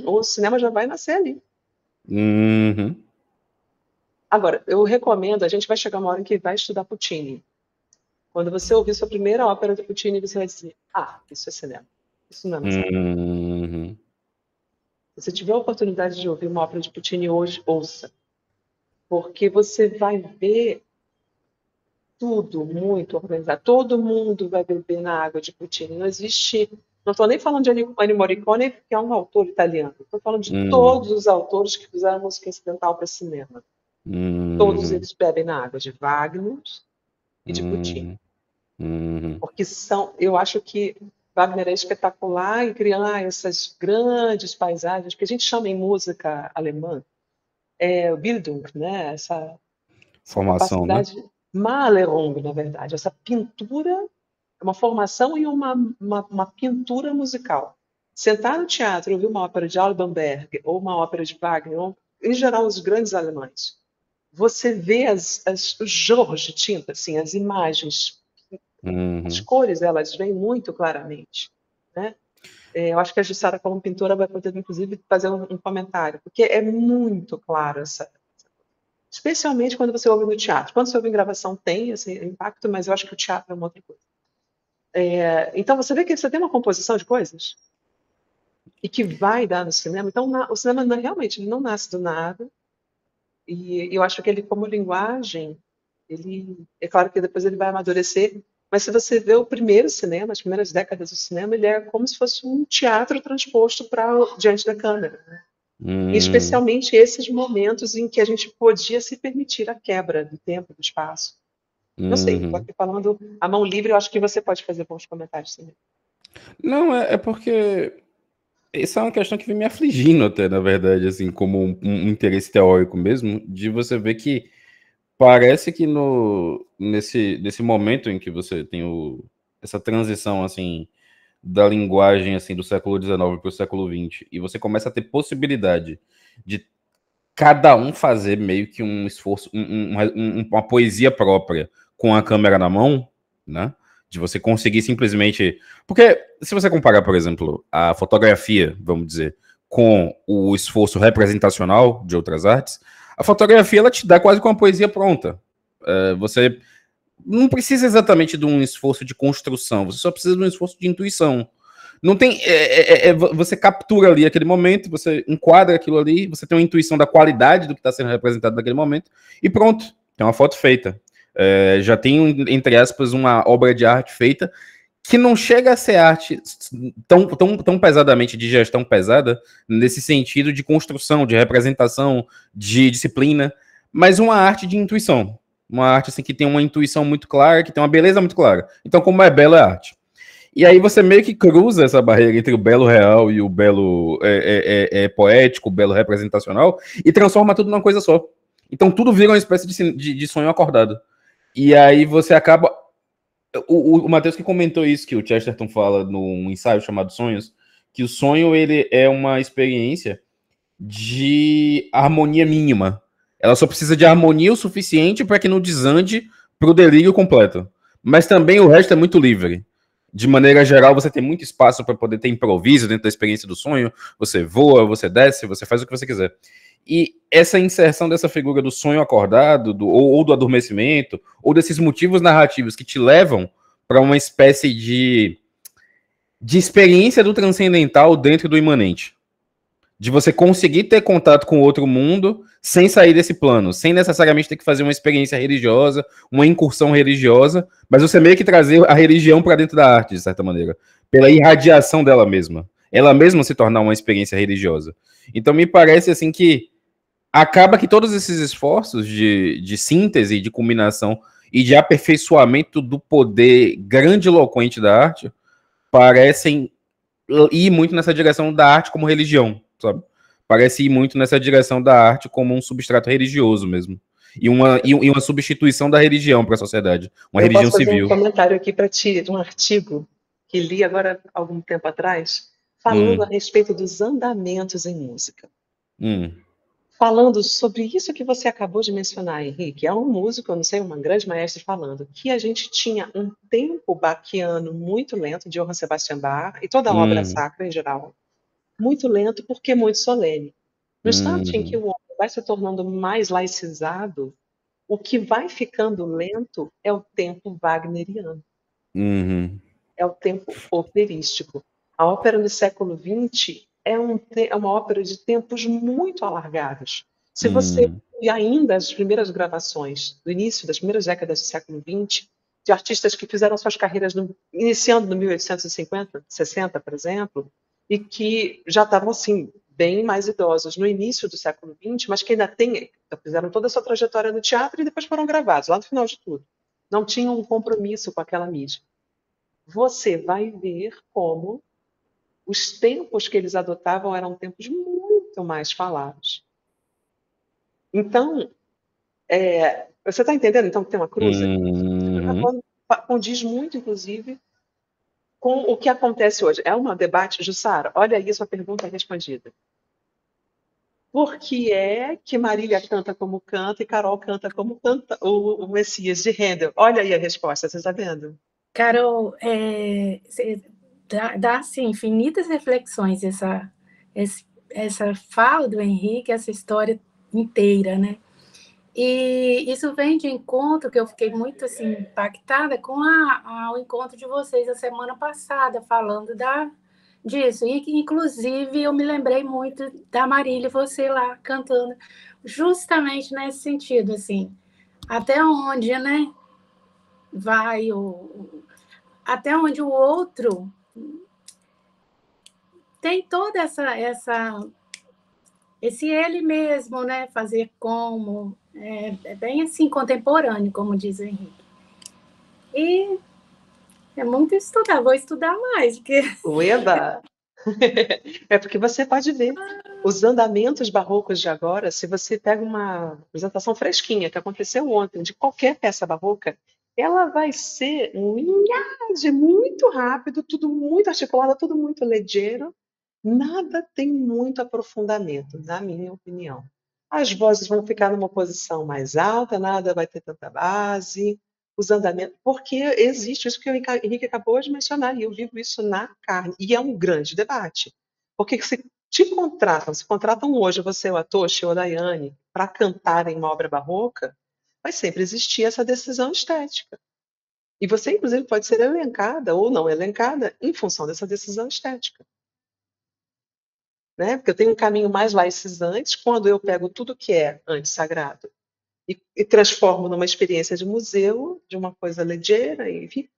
O cinema já vai nascer ali. Agora, eu recomendo, a gente vai chegar uma hora em que vai estudar Puccini. Quando você ouvir sua primeira ópera de Puccini, você vai dizer, isso é cinema. Isso não é mais ópera. Se você tiver a oportunidade de ouvir uma ópera de Puccini hoje, ouça. Porque você vai ver tudo muito organizado. Todo mundo vai beber na água de Puccini. Não existe... Não estou nem falando de Ennio Morricone, que é um autor italiano. Estou falando de todos os autores que fizeram música incidental para cinema. Todos eles bebem na água de Wagner e de Puccini. Porque eu acho que Wagner é espetacular em criar essas grandes paisagens, que a gente chama em música alemã, Bildung, né? Essa formação, capacidade, né? Malerung, na verdade, essa pintura, uma formação e uma pintura musical. Sentar no teatro e ouvir uma ópera de Alban Berg ou uma ópera de Wagner, ou, em geral os grandes alemães, você vê os jorros de tinta, assim, as imagens, as cores, elas vêm muito claramente, né? Eu acho que a Jussara, como pintora, vai poder, inclusive, fazer um comentário, porque é muito claro especialmente quando você ouve no teatro. Quando você ouve em gravação, tem esse impacto, mas eu acho que o teatro é uma outra coisa. Então, você vê que você tem uma composição de coisas e que vai dar no cinema. Então, o cinema realmente não nasce do nada. E eu acho que ele, como linguagem, é claro que depois ele vai amadurecer, mas se você vê o primeiro cinema, as primeiras décadas do cinema, ele é como se fosse um teatro transposto para diante da câmera, né? E especialmente esses momentos em que a gente podia se permitir a quebra do tempo, do espaço. Não sei, estou aqui falando a mão livre, eu acho que você pode fazer bons comentários também. Não, é porque essa é uma questão que vem me afligindo até, na verdade, assim, como um interesse teórico mesmo, de você ver que parece que nesse momento em que você tem essa transição, assim, da linguagem, assim, do século XIX para o século XX, e você começa a ter possibilidade de cada um fazer meio que um esforço, uma poesia própria com a câmera na mão, né? De você conseguir simplesmente... Porque se você comparar, por exemplo, a fotografia, vamos dizer, com o esforço representacional de outras artes, a fotografia, ela te dá quase com uma poesia pronta. Você não precisa exatamente de um esforço de construção, você só precisa de um esforço de intuição. Não tem... você captura ali aquele momento, você enquadra aquilo ali, você tem uma intuição da qualidade do que está sendo representado naquele momento, e pronto, tem uma foto feita. Já tem, entre aspas, uma obra de arte feita, que não chega a ser arte tão pesadamente, de gestão pesada, nesse sentido de construção, de representação, de disciplina, mas uma arte de intuição. Uma arte assim, que tem uma intuição muito clara, que tem uma beleza muito clara. Então, como é belo, é arte. E aí você meio que cruza essa barreira entre o belo real e o belo poético, o belo representacional, e transforma tudo numa coisa só. Então tudo vira uma espécie de sonho acordado. E aí você acaba O Matheus que comentou isso, que o Chesterton fala num ensaio chamado Sonhos, que o sonho ele é uma experiência de harmonia mínima. Ela só precisa de harmonia o suficiente para que não desande para o delírio completo. Mas também o resto é muito livre. De maneira geral, você tem muito espaço para poder ter improviso dentro da experiência do sonho. Você voa, você desce, você faz o que você quiser. E essa inserção dessa figura do sonho acordado, ou do adormecimento, ou desses motivos narrativos que te levam para uma espécie de experiência do transcendental dentro do imanente. De você conseguir ter contato com outro mundo sem sair desse plano, sem necessariamente ter que fazer uma experiência religiosa, uma incursão religiosa, mas você meio que trazer a religião para dentro da arte, de certa maneira, pela irradiação dela mesma. Ela mesma se tornar uma experiência religiosa. Então me parece assim que acaba que todos esses esforços de síntese, de combinação e de aperfeiçoamento do poder grandiloquente da arte parecem ir muito nessa direção da arte como religião, sabe? Parece ir muito nessa direção da arte como um substrato religioso mesmo. E uma substituição da religião para a sociedade. Uma religião posso fazer civil. um comentário aqui para ti, de um artigo que li agora algum tempo atrás, falando a respeito dos andamentos em música. Falando sobre isso que você acabou de mencionar, Henrique. É um músico, eu não sei, uma grande maestra falando, que a gente tinha um tempo bachiano muito lento, de Johann Sebastian Bach, e toda a obra sacra em geral, muito lento porque muito solene. No instante em que o homem vai se tornando mais laicizado, o que vai ficando lento é o tempo wagneriano. É o tempo operístico. A ópera no século XX é uma ópera de tempos muito alargados. Se você e ainda as primeiras gravações do início das primeiras décadas do século XX, de artistas que fizeram suas carreiras iniciando no 1850, 60, por exemplo, e que já estavam assim bem mais idosos no início do século XX, mas que ainda fizeram toda a sua trajetória no teatro e depois foram gravados lá no final de tudo. Não tinham um compromisso com aquela mídia. Você vai ver como os tempos que eles adotavam eram tempos muito mais falados. Então, você está entendendo então que tem uma cruz aqui? Condiz muito, inclusive, com o que acontece hoje. É um debate, Jussara, olha isso, a pergunta respondida. Por que é que Marília canta como canta e Carol canta como canta o Messias de Handel? Olha aí a resposta, você está vendo? Carol, dá assim, infinitas reflexões essa fala do Henrique, essa história inteira, né? E isso vem de encontro, que eu fiquei muito assim, impactada com o encontro de vocês a semana passada, falando disso. E que, inclusive, eu me lembrei muito da Marília, você lá cantando, justamente nesse sentido, assim, até onde, né, vai até onde o outro tem toda esse ele mesmo, né, fazer como, é bem assim, contemporâneo, como diz o Henrique. E é muito estudar, vou estudar mais, porque... Ueba! É porque você pode ver os andamentos barrocos de agora, se você pega uma apresentação fresquinha que aconteceu ontem, de qualquer peça barroca, ela vai ser um linhagem muito rápido, tudo muito articulado, tudo muito ligeiro, nada tem muito aprofundamento, na minha opinião. As vozes vão ficar numa posição mais alta, nada vai ter tanta base, os andamentos, porque existe isso que o Henrique acabou de mencionar, e eu vivo isso na carne, e é um grande debate. Porque se contratam hoje você, o Atoshi ou a Daiane, para cantar em uma obra barroca, vai sempre existir essa decisão estética. E você, inclusive, pode ser elencada ou não elencada em função dessa decisão estética. Né? Porque eu tenho um caminho mais laicizante quando eu pego tudo que é antissagrado e transformo numa experiência de museu, de uma coisa ligeira, enfim.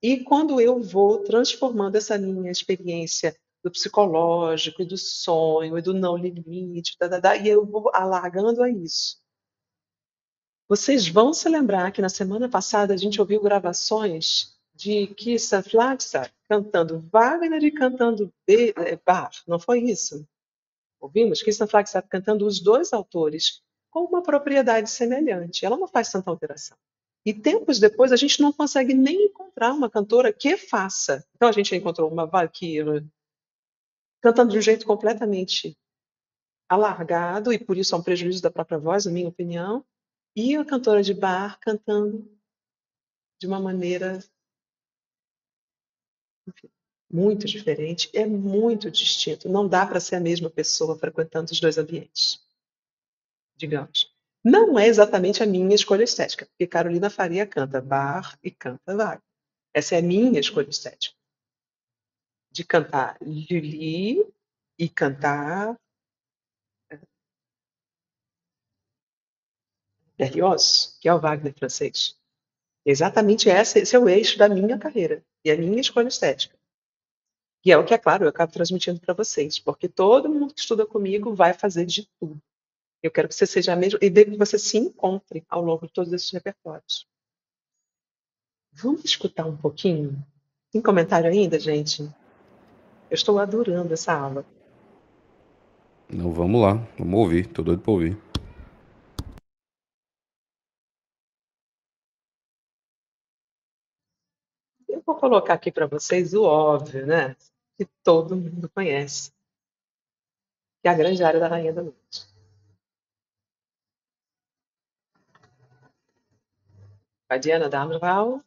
E quando eu vou transformando essa minha experiência do psicológico, e do sonho, e do não limite, e eu vou alargando a isso. Vocês vão se lembrar que na semana passada a gente ouviu gravações de Kirsten Flagstad cantando Wagner e cantando Bach, não foi isso? Ouvimos Kirsten Flagstad cantando os dois autores com uma propriedade semelhante. Ela não faz tanta alteração. E tempos depois, a gente não consegue nem encontrar uma cantora que faça. Então, a gente encontrou uma Valquíria cantando de um jeito completamente alargado, e por isso é um prejuízo da própria voz, na minha opinião, e a cantora de bar cantando de uma maneira muito diferente, é muito distinto. Não dá para ser a mesma pessoa frequentando os dois ambientes, digamos. Não é exatamente a minha escolha estética, porque Carolina Faria canta bar e canta Wagner. Essa é a minha escolha estética. De cantar Lully e cantar Berlioz, que é o Wagner francês. Exatamente esse é o eixo da minha carreira e a minha escolha estética. E é o que, é claro, eu acabo transmitindo para vocês, porque todo mundo que estuda comigo vai fazer de tudo. Eu quero que você seja a mesma e que você se encontre ao longo de todos esses repertórios. Vamos escutar um pouquinho? Tem comentário ainda, gente? Eu estou adorando essa aula. Não, vamos lá, vamos ouvir, tô doido pra ouvir. Eu vou colocar aqui para vocês o óbvio, né? Que todo mundo conhece, que é a grande área da Rainha da Noite. A Diana Damrau.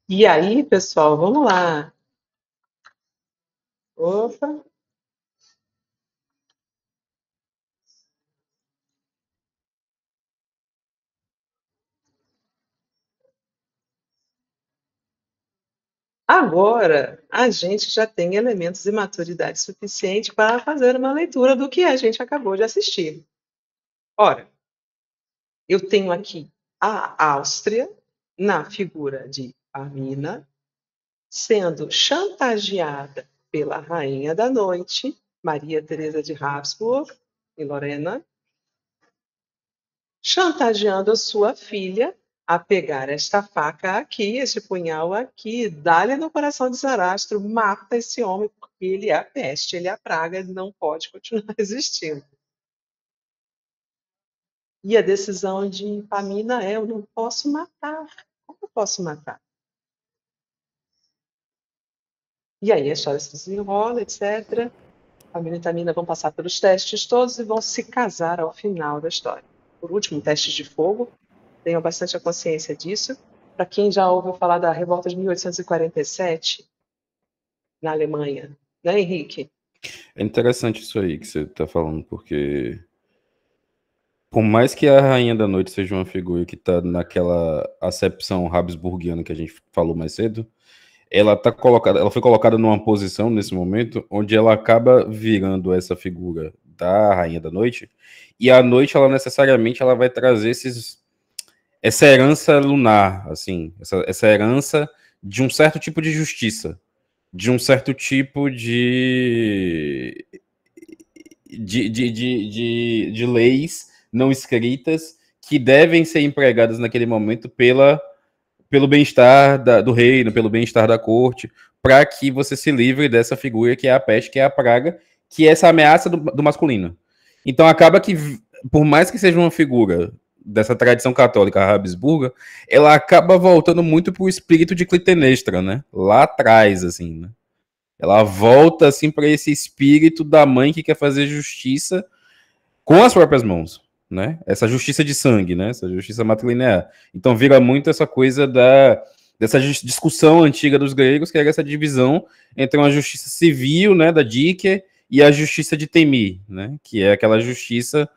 E aí, pessoal, vamos lá. Opa. Agora, a gente já tem elementos de maturidade suficiente para fazer uma leitura do que a gente acabou de assistir. Ora, eu tenho aqui a Áustria, na figura de Pamina, sendo chantageada pela Rainha da Noite, Maria Teresa de Habsburg e Lorena, chantageando a sua filha a pegar esta faca aqui, esse punhal aqui, dá-lhe no coração de Zarastro, mata esse homem, porque ele é a peste, ele é a praga, ele não pode continuar existindo. E a decisão de Pamina é: eu não posso matar. Como eu posso matar? E aí a história se desenrola, etc. Pamina e Tamina vão passar pelos testes todos e vão se casar ao final da história. Por último, testes de fogo. Tenham bastante a consciência disso. Para quem já ouviu falar da revolta de 1847 na Alemanha, né, Henrique? É interessante isso aí que você está falando, porque por mais que a Rainha da Noite seja uma figura que está naquela acepção habsburgiana que a gente falou mais cedo, ela foi colocada numa posição nesse momento onde ela acaba virando essa figura da Rainha da Noite, e a noite ela necessariamente ela vai trazer essa herança lunar, assim, essa herança de um certo tipo de justiça, de um certo tipo de leis não escritas que devem ser empregadas naquele momento pelo bem-estar do reino, pelo bem-estar da corte, para que você se livre dessa figura que é a peste, que é a praga, que é essa ameaça do masculino. Então acaba que, por mais que seja uma figura dessa tradição católica Habsburga, ela acaba voltando muito pro espírito de Clitemnestra, né? Lá atrás, assim, né? Ela volta, assim, para esse espírito da mãe que quer fazer justiça com as próprias mãos, né? Essa justiça de sangue, né? Essa justiça matrilinear. Então vira muito essa coisa dessa discussão antiga dos gregos, que era essa divisão entre uma justiça civil, né, da Dike, e a justiça de Temir, né? Que é aquela justiça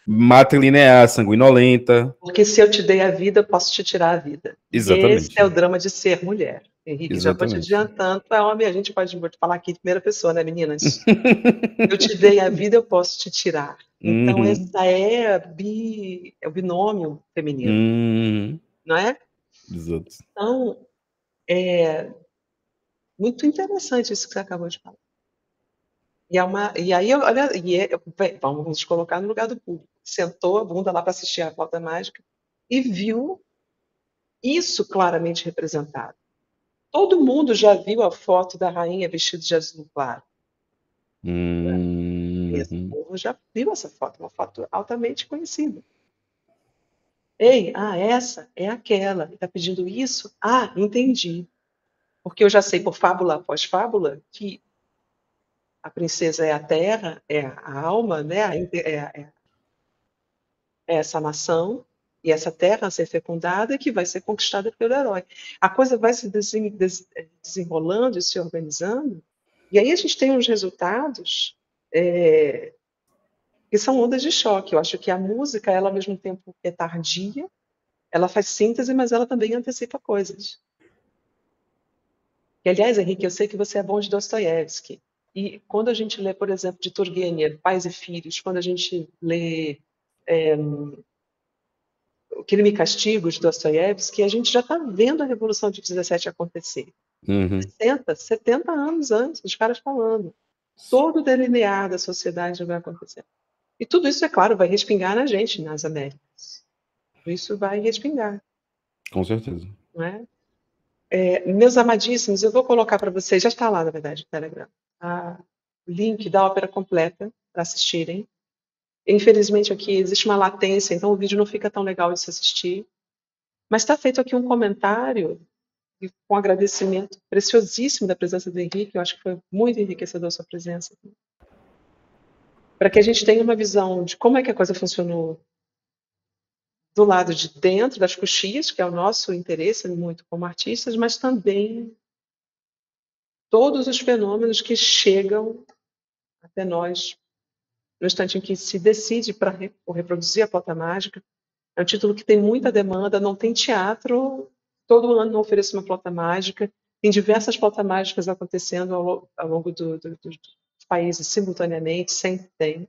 matrilinear, sanguinolenta. Porque se eu te dei a vida, eu posso te tirar a vida. Exatamente. Esse é o drama de ser mulher. Henrique, Exatamente. já vou te adiantando. Tu é homem, a gente pode falar aqui de primeira pessoa, né, meninas? Eu te dei a vida, eu posso te tirar. Então, essa é o binômio feminino, não é? Exato. Então, é muito interessante isso que você acabou de falar. E aí, olha, vamos nos colocar no lugar do público. Sentou a bunda lá para assistir a Flauta Mágica e viu isso claramente representado. Todo mundo já viu a foto da rainha vestida de azul claro. Esse povo já viu essa foto, uma foto altamente conhecida. Ei, essa é aquela. Está pedindo isso? Entendi. Porque eu já sei por fábula após fábula que a princesa é a terra, é a alma, né? É essa nação e essa terra a ser fecundada que vai ser conquistada pelo herói. A coisa vai se desenrolando e se organizando, e aí a gente tem uns resultados que são ondas de choque. Eu acho que a música, ela ao mesmo tempo é tardia, ela faz síntese, mas ela também antecipa coisas. E, aliás, Henrique, eu sei que você é bom de Dostoiévski. E quando a gente lê, por exemplo, de Turgenev, Pais e Filhos, quando a gente lê O Crime e Castigo, de Dostoiévski, a gente já está vendo a Revolução de 17 acontecer. 60, 70 anos antes, os caras falando. Todo o delinear da sociedade vai acontecer. E tudo isso, é claro, vai respingar na gente, nas Américas. Isso vai respingar. Com certeza. Não é? Meus amadíssimos, eu vou colocar para vocês, já está lá, na verdade, no Telegram, o link da ópera completa para assistirem. Infelizmente, aqui existe uma latência, então o vídeo não fica tão legal de se assistir. Mas está feito aqui um comentário e com agradecimento preciosíssimo da presença do Henrique. Eu acho que foi muito enriquecedor a sua presença. Para que a gente tenha uma visão de como é que a coisa funcionou do lado de dentro das coxias, que é o nosso interesse muito como artistas, mas também todos os fenômenos que chegam até nós no instante em que se decide para reproduzir a Flauta Mágica. É um título que tem muita demanda, não tem teatro, todo ano não ofereço uma Flauta Mágica, Tem diversas flautas mágicas acontecendo ao longo dos países simultaneamente, sempre tem.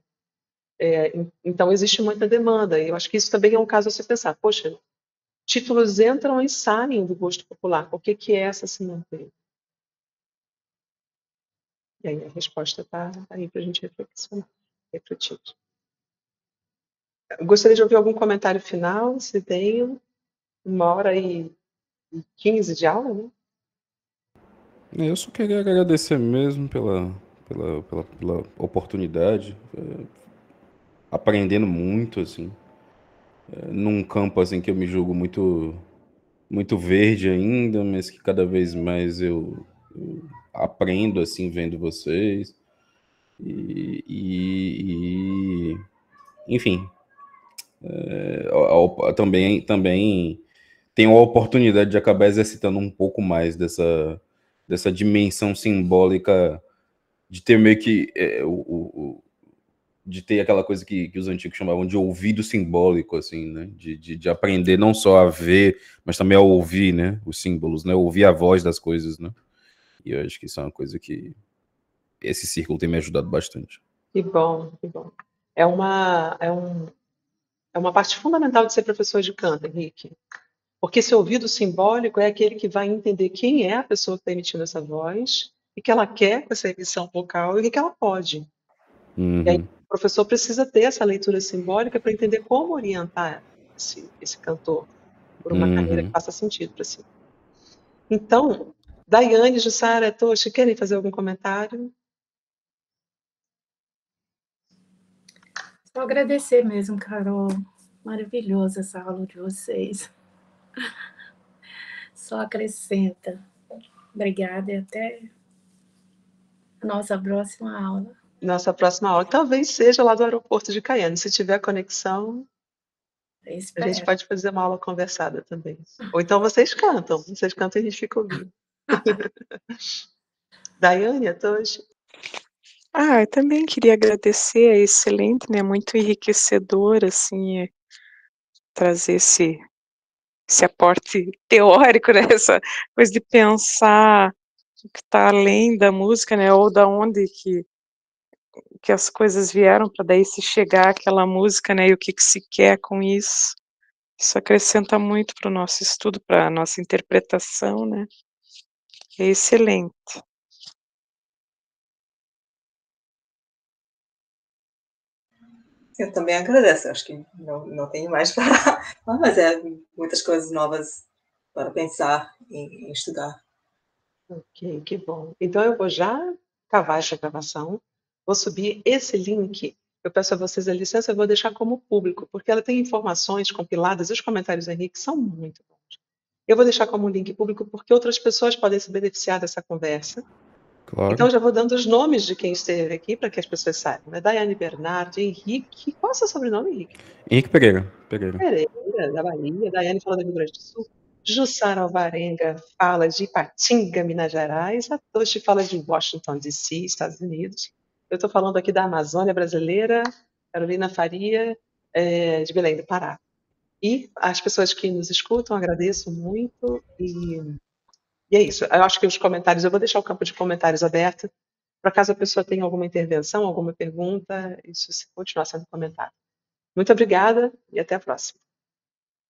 Então, existe muita demanda. E eu acho que isso também é um caso a se pensar. Poxa, títulos entram e saem do gosto popular. Por que essa se mantém? E aí a resposta está aí para a gente refletir. Eu gostaria de ouvir algum comentário final, se tem 1h15 de aula, né? Eu só queria agradecer mesmo pela oportunidade, aprendendo muito, assim, num campo assim que eu me julgo muito verde ainda, mas que cada vez mais eu aprendo assim vendo vocês e enfim, também tenho a oportunidade de acabar exercitando um pouco mais dessa dimensão simbólica de ter meio que de ter aquela coisa que os antigos chamavam de ouvido simbólico, assim, né? De aprender não só a ver, mas também a ouvir, né? Os símbolos, né? Ouvir a voz das coisas, né? E eu acho que isso é uma coisa que esse círculo tem me ajudado bastante. Que bom, que bom. É uma parte fundamental de ser professor de canto, Henrique. Porque esse ouvido simbólico é aquele que vai entender quem é a pessoa que está emitindo essa voz, o que ela quer com essa emissão vocal e o que ela pode. Uhum. E aí, o professor precisa ter essa leitura simbólica para entender como orientar esse cantor por uma carreira que faça sentido para si. Então, Daiane, Jussara, Toshi, querem fazer algum comentário? Só agradecer mesmo, Carol. Maravilhosa essa aula de vocês. Só acrescenta. Obrigada e até a nossa próxima aula. Nossa próxima aula talvez seja lá do aeroporto de Caiane. Se tiver conexão, a gente pode fazer uma aula conversada também. Ou então vocês cantam e a gente fica ouvindo. Daiane, Toshi? Eu também queria agradecer, é excelente, né? Muito enriquecedor, assim, trazer esse aporte teórico, né? Essa coisa de pensar o que está além da música, né? Ou da onde que as coisas vieram para daí se chegar àquela música, né? E o que se quer com isso. Isso acrescenta muito para o nosso estudo, para a nossa interpretação, né? É excelente. Eu também agradeço, acho que não tenho mais para mas muitas coisas novas para pensar e estudar. Ok, que bom. Então eu vou já cavar essa gravação, vou subir esse link. Eu peço a vocês a licença, eu vou deixar como público, porque ela tem informações compiladas e os comentários do Henrique são muito bons. Eu vou deixar como link público porque outras pessoas podem se beneficiar dessa conversa. Claro. Então, já vou dando os nomes de quem esteve aqui para que as pessoas saibam. Né? Daiane Bernardi, Henrique. Qual é o seu sobrenome, Henrique? Henrique Pereira. Pereira, da Bahia. Daiane fala do Rio Grande do Sul. Jussara Alvarenga fala de Ipatinga, Minas Gerais. A Toshi fala de Washington, D.C., Estados Unidos. Eu estou falando aqui da Amazônia brasileira. Carolina Faria, de Belém do Pará. E as pessoas que nos escutam, agradeço muito. E é isso. Eu acho que os comentários, eu vou deixar o campo de comentários aberto, para caso a pessoa tenha alguma intervenção, alguma pergunta, isso continuar sendo comentado. Muito obrigada e até a próxima.